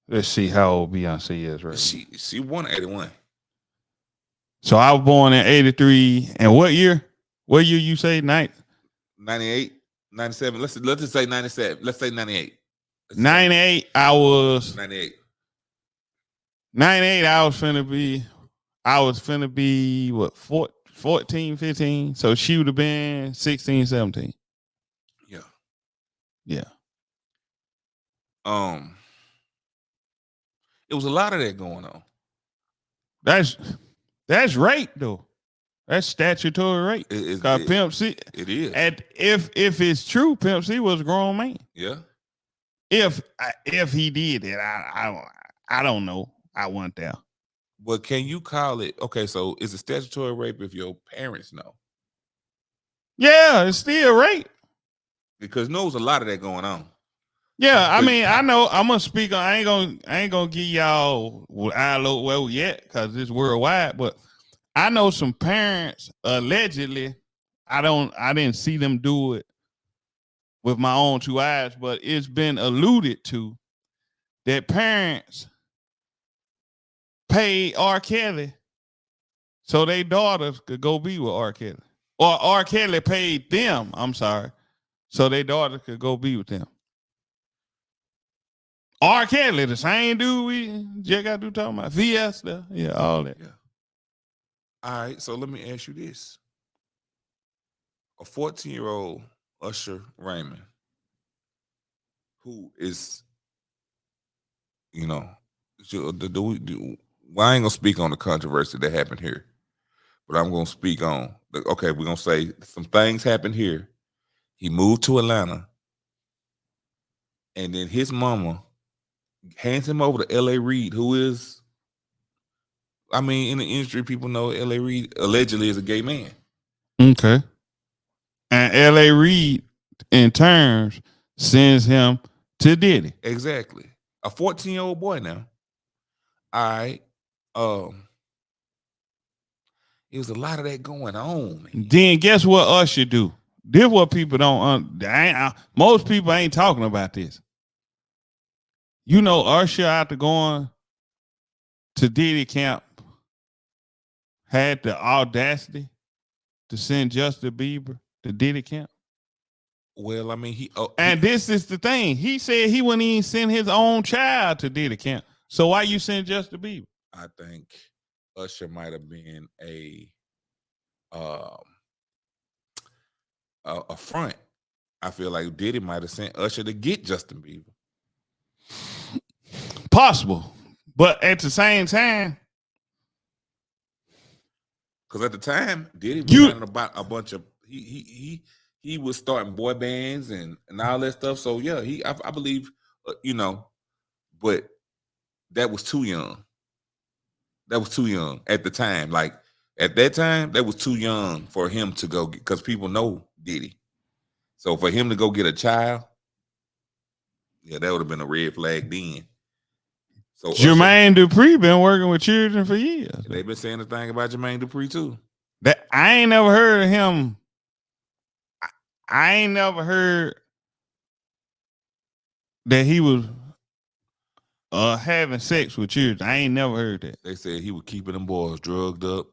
Let's see how old Beyonce is right now. She won 81. So I was born in 83. And what year? What year you say? 98, 97. Let's just say 97. Let's say 98. 98, I was 98. 98, I was finna be what, 14, 15. So she would have been 16, 17. Yeah. It was a lot of that going on. That's rape though. That's statutory rape. Because Pimp C, it is. And if it's true, Pimp C was a grown man. Yeah. If he did it, I don't know. I wasn't there. But can you call it, okay, so is it statutory rape if your parents know? Yeah, it's still rape. Because there's a lot of that going on. Yeah, I mean, I know. I'm gonna speak on. I ain't gonna give y'all well yet because it's worldwide. But I know some parents allegedly. I didn't see them do it with my own two eyes, but it's been alluded to that parents paid R. Kelly so their daughters could go be with R. Kelly, or R. Kelly paid them. I'm sorry, so their daughters could go be with them. R. Kelly, the same dude we just got to talking about. Fiesta, yeah, all that. Yeah. All right, so let me ask you this. A 14-year-old Usher Raymond, who is, I ain't gonna speak on the controversy that happened here, but I'm gonna speak on, we're gonna say some things happened here. He moved to Atlanta, and then his mama hands him over to L.A. Reid, who is, in the industry, people know L.A. Reid allegedly is a gay man. Okay. And L.A. Reid, in turns, sends him to Diddy. Exactly. A 14-year-old boy now. All right. It was a lot of that going on, man. Then guess what Usher do? This what people don't, most people ain't talking about this. Usher after going to Diddy camp had the audacity to send Justin Bieber to Diddy camp? Well, I mean, and this is the thing. He said he wouldn't even send his own child to Diddy camp. So why you send Justin Bieber? I think Usher might have been a front. I feel like Diddy might have sent Usher to get Justin Bieber. Possible. But at the same time, because at the time, Diddy was running about a bunch of he was starting boy bands and all that stuff. So yeah, I believe but that was too young. That was too young at the time. Like at that time, that was too young for him to go because people know Diddy. So for him to go get a child, yeah, that would have been a red flag then. So Jermaine Dupri been working with children for years. They've been saying the thing about Jermaine Dupri too. That I ain't never heard of him. I ain't never heard that he was having sex with children. I ain't never heard that. They said he was keeping them boys drugged up.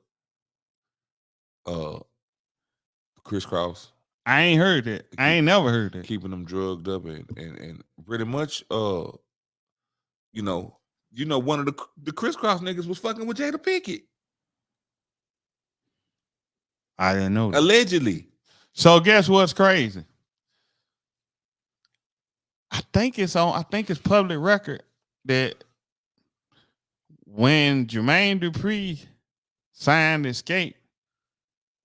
Crisscross. I ain't heard that. I ain't never heard that. Keeping them drugged up and pretty much one of the Crisscross niggas was fucking with Jada Pinkett. I didn't know that. Allegedly. So guess what's crazy? I think it's public record that when Jermaine Dupri signed Escape,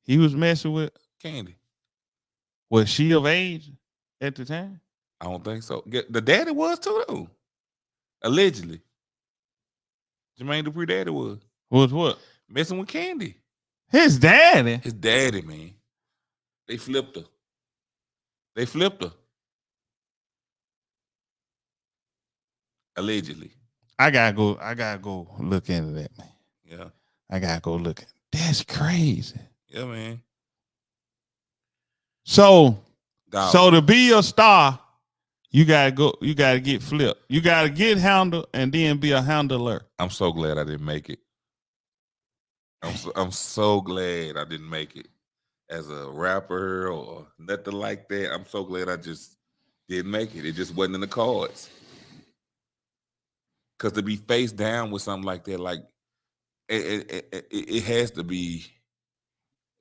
he was messing with Candy. Was she of age at the time? I don't think so. The daddy was too, though. Allegedly. Jermaine Dupri daddy was. Was what? Messing with Candy. His daddy? His daddy, man. They flipped her. Allegedly. I gotta go look into that, man. Yeah. I gotta go look at it. That's crazy. Yeah, man. So to be a star, you gotta get flipped. You gotta get handled and then be a handler. I'm so glad I didn't make it. I'm so glad I didn't make it as a rapper or nothing like that. I'm so glad I just didn't make it. It just wasn't in the cards. Because to be face down with something like that, like it has to be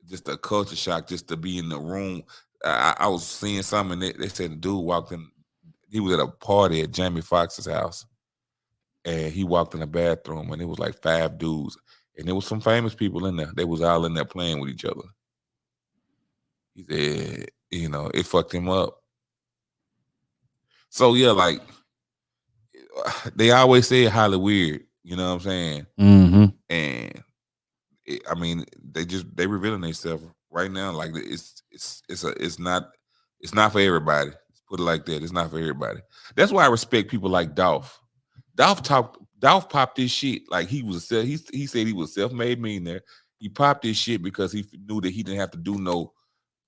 just a culture shock just to be in the room. I was seeing something, they said the dude walked in. He was at a party at Jamie Foxx's house, and he walked in the bathroom, and it was like 5 dudes, and there was some famous people in there. They was all in there playing with each other. He said, it fucked him up. So yeah, like they always say it highly weird. You know what I'm saying? Mm-hmm. And they revealing themselves right now. Like it's not for everybody. Let's put it like that. It's not for everybody. That's why I respect people like Dolph. Dolph popped this shit like he said he was a self-made millionaire. He popped this shit because he knew that he didn't have to do no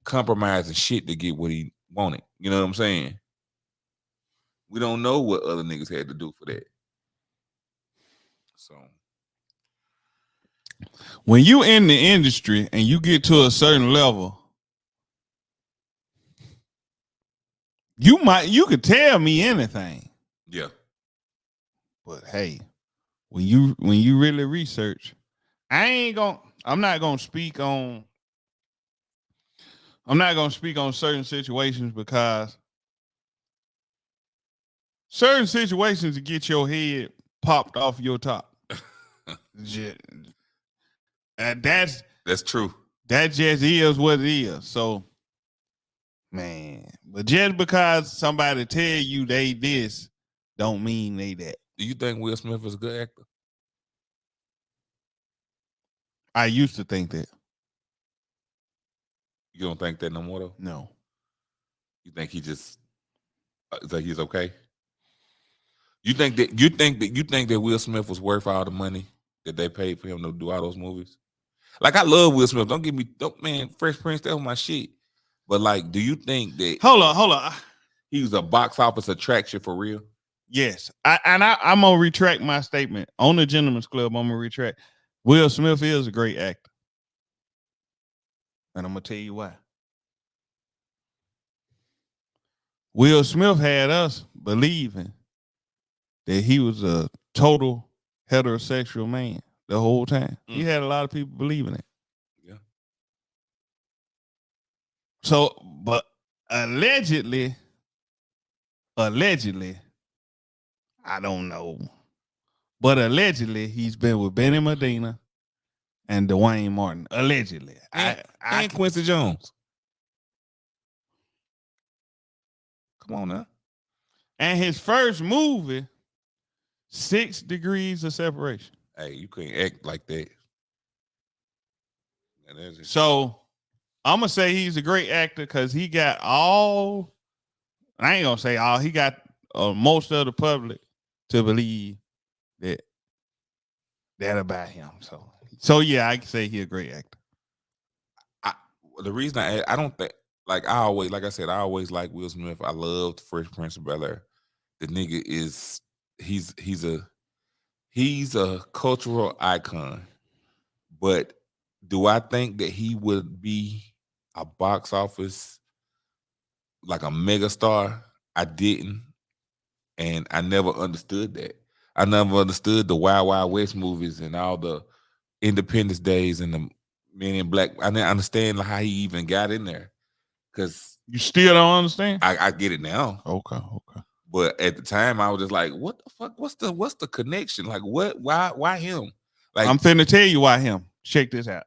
compromising shit to get what he wanted. You know what I'm saying? We don't know what other niggas had to do for that. So when you in the industry and you get to a certain level, you could tell me anything. Yeah. But hey, when you really research, I'm not gonna speak on certain situations because certain situations to get your head popped off your top. And that's true. That just is what it is. So, man, but just because somebody tell you they this, don't mean they that. Do you think Will Smith is a good actor? I used to think that. You don't think that no more though? No. You think he just like he's okay? You think that Will Smith was worth all the money that they paid for him to do all those movies? Like I love Will Smith. Man, Fresh Prince, that was my shit. But like, do you think that hold on. He was a box office attraction for real? Yes. I'm gonna retract my statement. On the Gentleman's Club, I'm gonna retract. Will Smith is a great actor. And I'm gonna tell you why. Will Smith had us believing that he was a total heterosexual man the whole time. He had a lot of people believing it. Yeah. So, but allegedly, I don't know, but allegedly he's been with Benny Medina and Dwayne Martin. Allegedly, And Quincy Jones. Come on now. and his first movie, 6 Degrees of Separation. Hey, you couldn't act like that. So I'm gonna say he's a great actor because he got all. I ain't gonna say all. He got most of the public to believe that about him. So yeah, I can say he's a great actor. The reason I don't think, like, I always, like I said, I always like Will Smith. I loved Fresh Prince of Bel-Air. The nigga is he's a cultural icon. But do I think that he would be a box office, like a mega star? I didn't. And I never understood that. I never understood the Wild Wild West movies and all the Independence Days and the Men in Black. I didn't understand how he even got in there. Because you still don't understand? I get it now. Okay. But at the time, I was just like, "What the fuck? What's the connection? Like, what? Why him?" Like, I'm finna tell you why him. Check this out.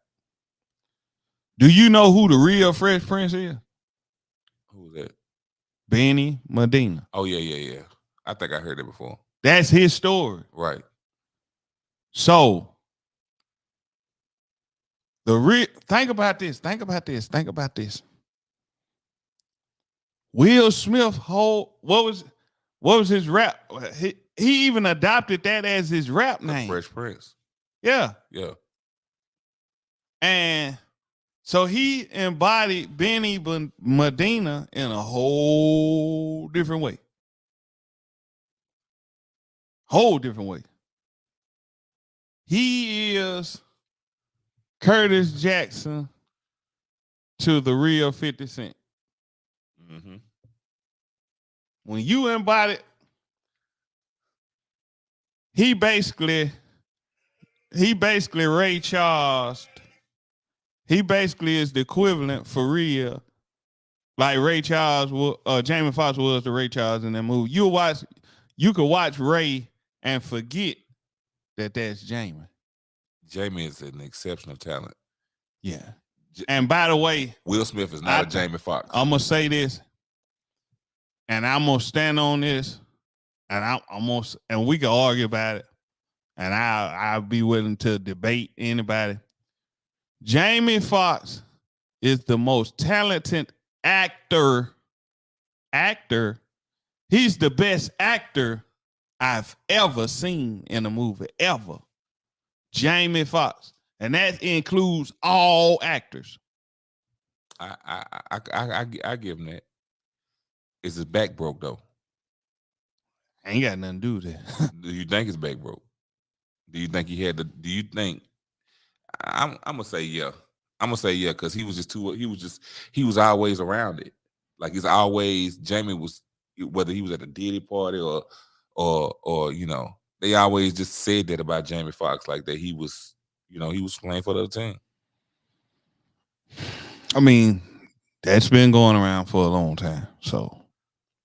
Do you know who the real Fresh Prince is? Who's that? Benny Medina. Oh yeah. I think I heard it before. That's his story. Right. So think about this. Will Smith what was his rap? He even adopted that as his rap name. Fresh Prince. Yeah. Yeah. And so he embodied Benny Medina in a whole different way. He is Curtis Jackson to the real 50 Cent. Mm-hmm. When you embody, he basically Ray Charles. He basically is the equivalent for real, like Ray Charles, Jamie Foxx was the Ray Charles in that movie. You could watch Ray and forget that that's Jamie. Jamie is an exceptional talent. Yeah. And by the way, Will Smith is not a Jamie Foxx. I'm gonna say this, and I'm gonna stand on this, and and we can argue about it, and I'll be willing to debate anybody. Jamie Foxx is the most talented actor. He's the best actor I've ever seen in a movie, ever. Jamie Foxx. And that includes all actors. I give him that. Is his back broke though? Ain't got nothing to do with that. Do you think his back broke? Do you think he had do you think I'm gonna say yeah. I'm gonna say yeah, because he was always around it. Like he's always Jamie was, whether he was at a Diddy party or you know, they always just said that about Jamie Foxx, like that he was, you know, he was playing for the other team. I mean, that's been going around for a long time. So,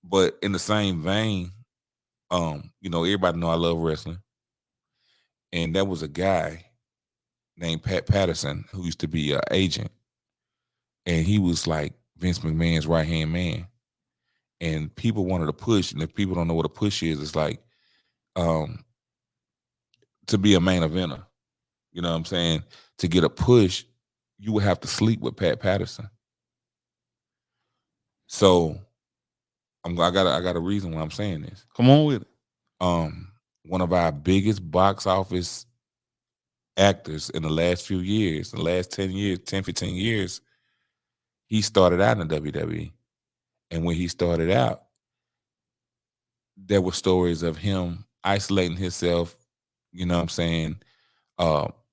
but in the same vein, you know, everybody know I love wrestling, and there was a guy named Pat Patterson who used to be an agent, and he was like Vince McMahon's right hand man. And people wanted to push, and if people don't know what a push is, it's like to be a main eventer. You know what I'm saying? To get a push, you would have to sleep with Pat Patterson. So I got a reason why I'm saying this. Come on with it. One of our biggest box office actors in the last few years, the last 10 years, 10, 15 years, he started out in the WWE. And when he started out, there were stories of him isolating himself. You know what I'm saying?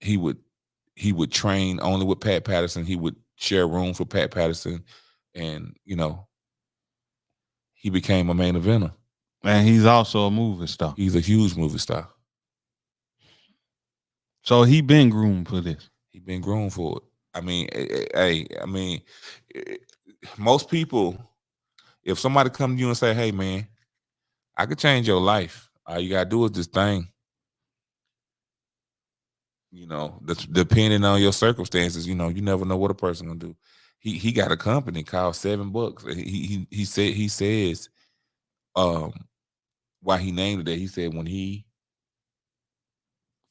He would train only with Pat Patterson. He would share rooms with Pat Patterson, and he became a main eventer. And he's also a movie star. He's a huge movie star. So he been groomed for this. He been groomed for it. I mean, most people, if somebody come to you and say, "Hey, man, I could change your life. All you gotta do is this thing." Depending on your circumstances, you never know what a person gonna do. He got a company called $7. He says, why he named it that. He said when he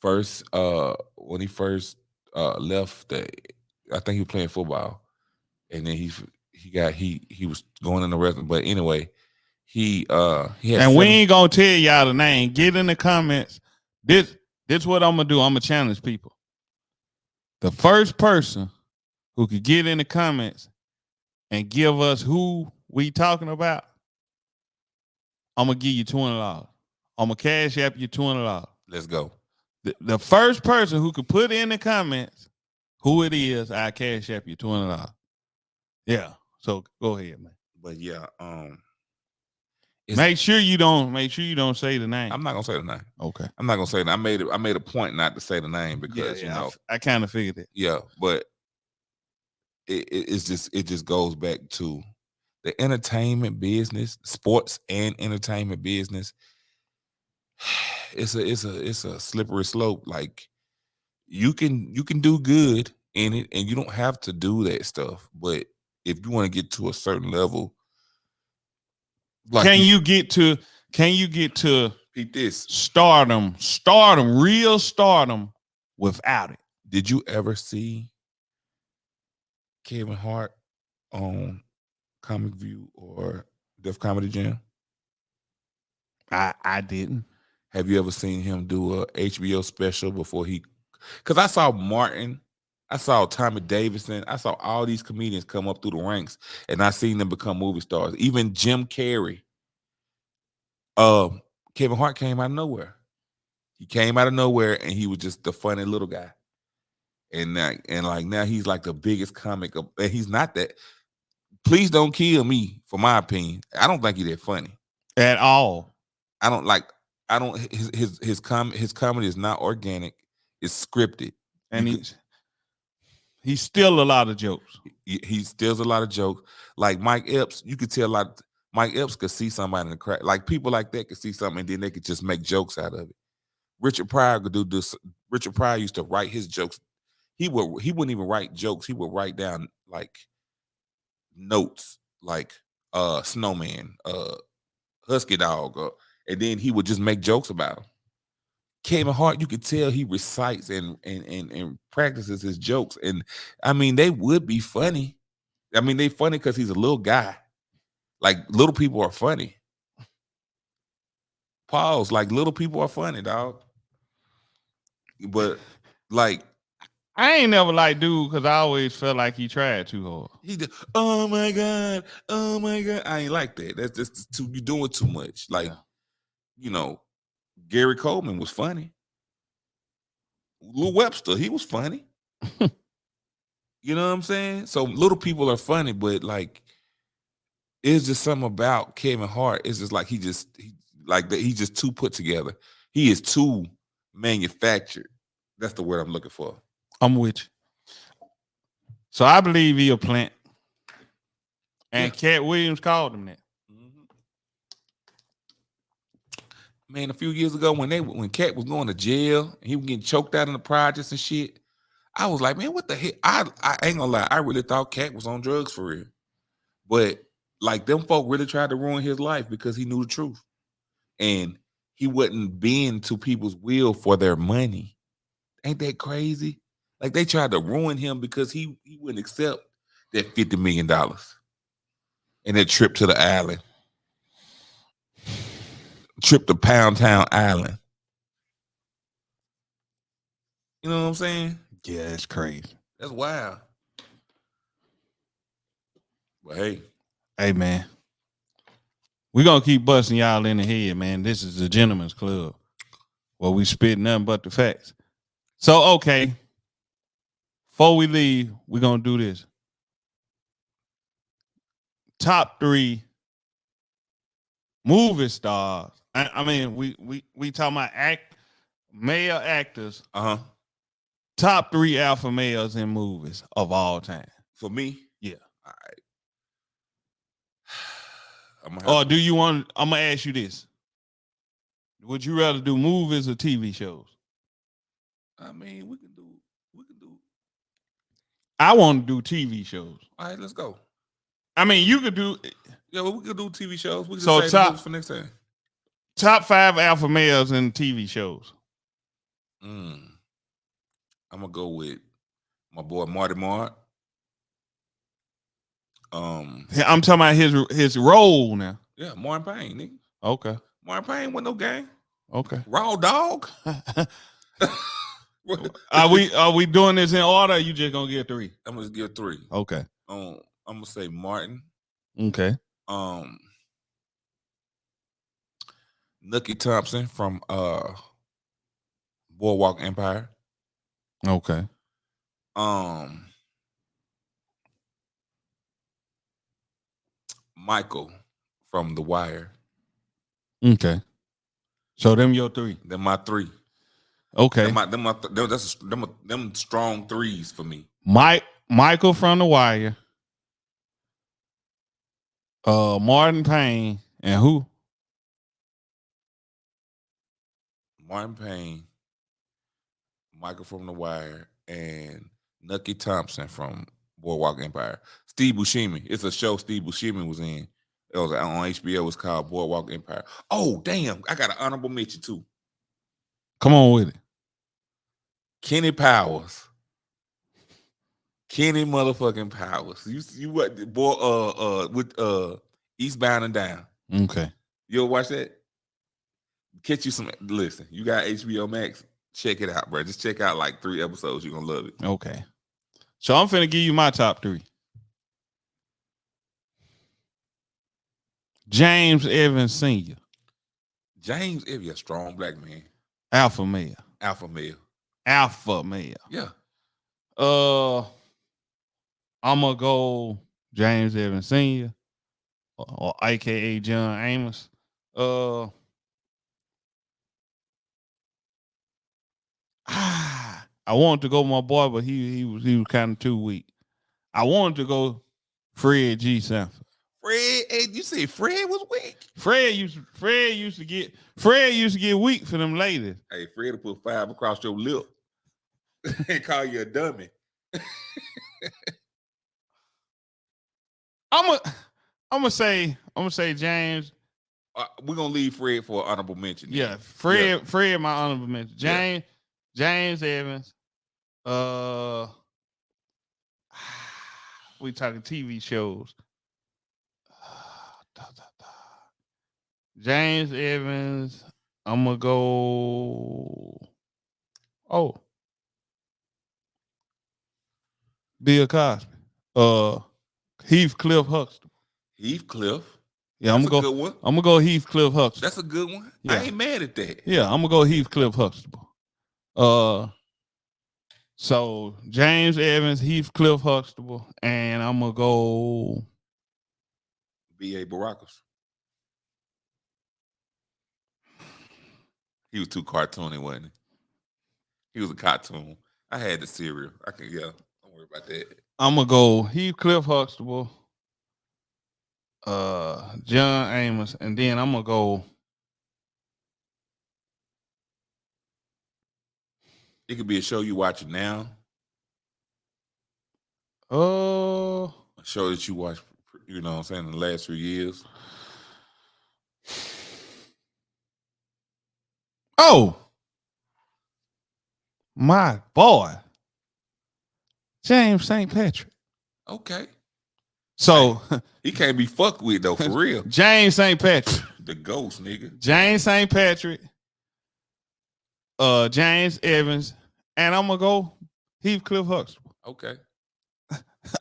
first left I think he was playing football, and then he was going in the restaurant. But anyway, he had and we ain't gonna tell y'all the name. Get in the comments. This what I'm gonna do. I'm gonna challenge people. The first person who could get in the comments and give us who we talking about, I'm gonna give you $20. I'm gonna cash app you $20. Let's go. The first person who could put in the comments who it is, I cash app you $20. Yeah. So go ahead, man. But yeah, make sure you don't say the name. I'm not gonna say the name. Okay. I'm not gonna say that. I made a point not to say the name because I kind of figured it. Yeah, but it just goes back to the entertainment business, sports and entertainment business. It's a slippery slope. Like you can do good in it, and you don't have to do that stuff. But if you want to get to a certain level, like can you get to beat this stardom, real stardom without it? Did you ever see Kevin Hart on Comic View or Def Comedy Jam? I didn't. Have you ever seen him do a HBO special before he? Because I saw Martin, I saw Tommy Davidson, I saw all these comedians come up through the ranks, and I seen them become movie stars. Even Jim Carrey. Kevin Hart came out of nowhere. He came out of nowhere, and he was just the funny little guy. And now he's like the biggest comic, and he's not that. Please don't kill me for my opinion. I don't think he's that funny at all. His comedy is not organic. It's scripted, and he steals a lot of jokes. He steals a lot of jokes. Like Mike Epps, you could tell Mike Epps could see somebody in the crowd. Like people like that could see something and then they could just make jokes out of it. Richard Pryor could do this. Richard Pryor used to write his jokes. He wouldn't even write jokes. He would write down like notes, like snowman, husky dog, and then he would just make jokes about them. Kevin Hart, you could tell he recites and practices his jokes, and I mean they would be funny. I mean they funny because he's a little guy. Like little people are funny. Pause. Like little people are funny, dog. But like, I ain't never liked dude because I always felt like he tried too hard. He did. Oh my god. I ain't like that. That's just too. You doing too much. Like, Gary Coleman was funny. Lou Webster, he was funny. You know what I'm saying? So little people are funny, but like, it's just something about Kevin Hart. It's just like he's just too put together. He is too manufactured. That's the word I'm looking for. I'm with you. So I believe he a plant. And Cat Williams called him that. Man, a few years ago when Cat was going to jail and he was getting choked out in the projects and shit, I was like, man, what the heck? I ain't gonna lie, I really thought Cat was on drugs for real. But like them folk really tried to ruin his life because he knew the truth. And he wasn't bend to people's will for their money. Ain't that crazy? Like they tried to ruin him because he wouldn't accept that $50 million and that trip to the island. Trip to Pound Town Island. You know what I'm saying? Yeah, it's crazy. That's wild. But hey, man, we're gonna keep busting y'all in the head, man. This is the Gentleman's Club where we spit nothing but the facts. So, okay, before we leave, we're gonna do this. top 3 movie stars. I mean, we talking about male actors. Uh-huh. Top 3 alpha males in movies of all time. For me, Yeah. all right. I'm gonna Or have do you want? I'm gonna ask you this: would you rather do movies or TV shows? I mean, we can do. I want to do TV shows. All right, let's go. I mean, you could do. Yeah, well, we could do TV shows. We can So just save the movies for next time. Top 5 alpha males in TV shows. I'm gonna go with my boy Marty Mart. I'm talking about his role now. Yeah, Martin Payne, nigga. Okay. Martin Payne with no game. Okay. Raw dog. Are we doing this in order? Or you just gonna get 3? I'm gonna give 3. Okay. I'm gonna say Martin. Okay. Nookie Thompson from Boardwalk Empire. Okay. Michael from The Wire. Okay. So them your 3. Them my 3. Okay. Them strong 3s for me. Michael from The Wire. Martin Payne and who? Martin Payne, Michael from The Wire, and Nookie Thompson from Boardwalk Empire. Steve Buscemi. It's a show Steve Buscemi was in. It was on HBO. It was called Boardwalk Empire. Oh, damn. I got an honorable mention, too. Come on with it. Kenny Powers. Kenny motherfucking Powers. You what, boy, with Eastbound and Down. Okay. You ever watch that? Catch you some. Listen, you got HBO Max. Check it out, bro. Just check out like 3 episodes. You're gonna love it. Okay. So I'm finna give you my top 3. James Evans Sr. James Evans, a strong black man. Alpha male. Alpha male. Alpha male. Yeah. I'm gonna go James Evans Sr. or AKA John Amos. I wanted to go with my boy, but he was kind of too weak. I wanted to go Fred G. Sanford. Fred, hey, you say Fred was weak? Fred used to get weak for them ladies. Hey, Fred will put 5 across your lip and call you a dummy. I'm gonna say James. We're gonna leave Fred for an honorable mention. Yeah, Fred, my honorable mention. James Evans. We talking TV shows. James Evans. I'm gonna go. Oh, Bill Cosby. Heathcliff Huxtable. Heathcliff. Yeah, That's a good one. I'm gonna go Heathcliff Huxtable. That's a good one. Yeah. I ain't mad at that. Yeah, I'm gonna go Heathcliff Huxtable. So James Evans, Heathcliff Huxtable, and I'm gonna go B.A. Baracus. He was too cartoony, wasn't he? He was a cartoon. I had the cereal. Don't worry about that. I'm gonna go Heathcliff Huxtable, John Amos, and then I'm gonna go. It could be a show you watching now. A show that you watched, you know what I'm saying, in the last few years. Oh, my boy, James St. Patrick. Okay. So he can't be fucked with though, for real. James St. Patrick. The ghost, nigga. James St. Patrick. James Evans. And I'm gonna go Heathcliff Huxtable. Okay.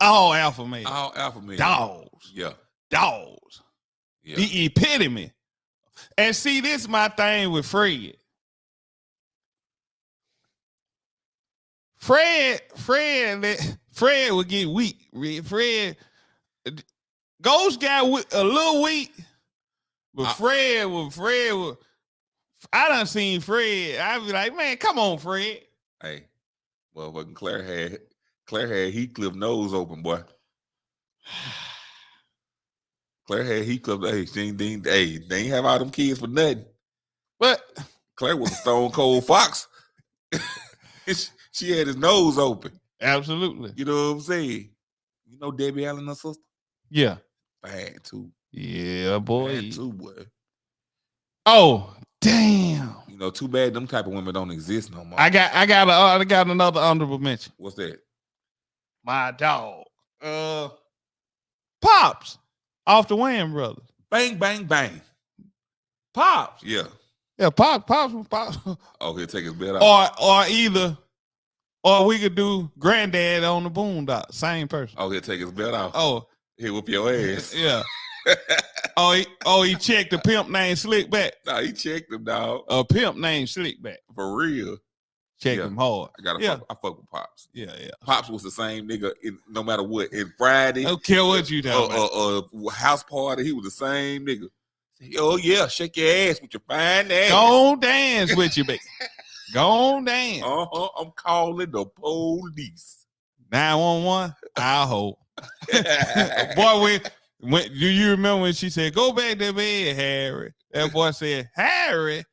All alpha male. All alpha male. Dogs. Yeah. Dogs. Yeah. The epitome. And see, this is my thing with Fred. Fred would get weak. Fred, Ghost got a little weak, but Fred was. I done seen Fred. I be like, man, come on, Fred. Hey, well, fucking Claire had Heathcliff nose open, boy. Claire had Heathcliff. Hey, they ain't have all them kids for nothing. But Claire was a stone cold fox. She had his nose open. Absolutely. You know what I'm saying? You know Debbie Allen, her sister? Yeah. Bad too. Yeah, boy. Bad too, boy. Oh, damn. You know, too bad them type of women don't exist no more. I got another honorable mention. What's that? My dog. Pops. Off the Wayans brothers. Bang, bang, bang. Pops. Yeah. Yeah, Pops. Oh, he'll take his bed off. Or we could do Granddad on the Boondocks. Same person. Oh, he'll take his belt off. Oh. He'll whoop your ass. Yeah. He checked the pimp named Slickback. Nah, he checked him, dog. A pimp named Slickback. For real. Checked him hard. I fuck with Pops. Yeah. Pops was the same nigga no matter what. In Friday. Don't care what you talking about. House party, he was the same nigga. Oh yeah, shake your ass with your fine ass. Go on dance with you, baby. Go on dance. I'm calling the police. 911. I hope. Boy, when do you remember when she said, "Go back to bed, Harry"? That boy said, "Harry."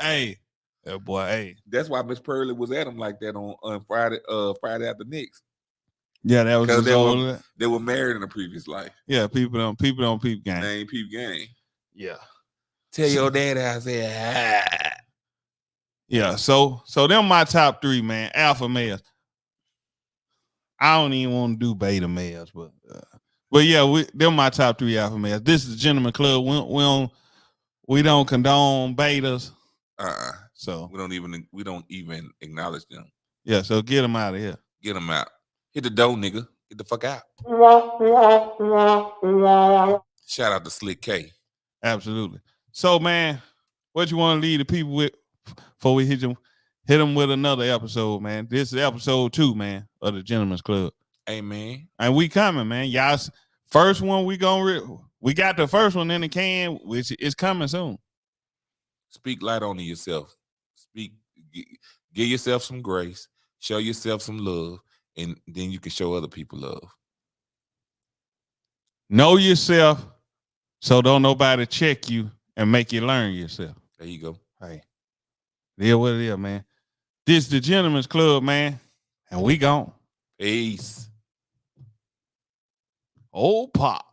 Hey, that boy. Hey, that's why Miss Pearlie was at him like that on Friday. Friday after next. Yeah, that was because they were married in a previous life. Yeah, people don't peep game. They ain't peep game. Yeah. Tell your daddy I said. Ah. Yeah. So them my top 3, man. Alpha males. I don't even want to do beta males, but yeah, them my top 3 alpha males. This is the Gentleman Club. We don't condone betas. So we don't even acknowledge them. Yeah. So get them out of here. Get them out. Hit the door, nigga. Get the fuck out. Shout out to Slick K. Absolutely. So, man, what you want to leave the people with before we hit them with another episode, man? This is episode 2, man, of the Gentleman's Club. Hey, man. And we coming, man. Y'all, first one we got the first one in the can, which is coming soon. Speak light on yourself. Give yourself some grace. Show yourself some love. And then you can show other people love. Know yourself so don't nobody check you and make you learn yourself. There you go. Hey, yeah, what it is, man. This is the Gentleman's Club, man. And we gone. Peace. Old Pop.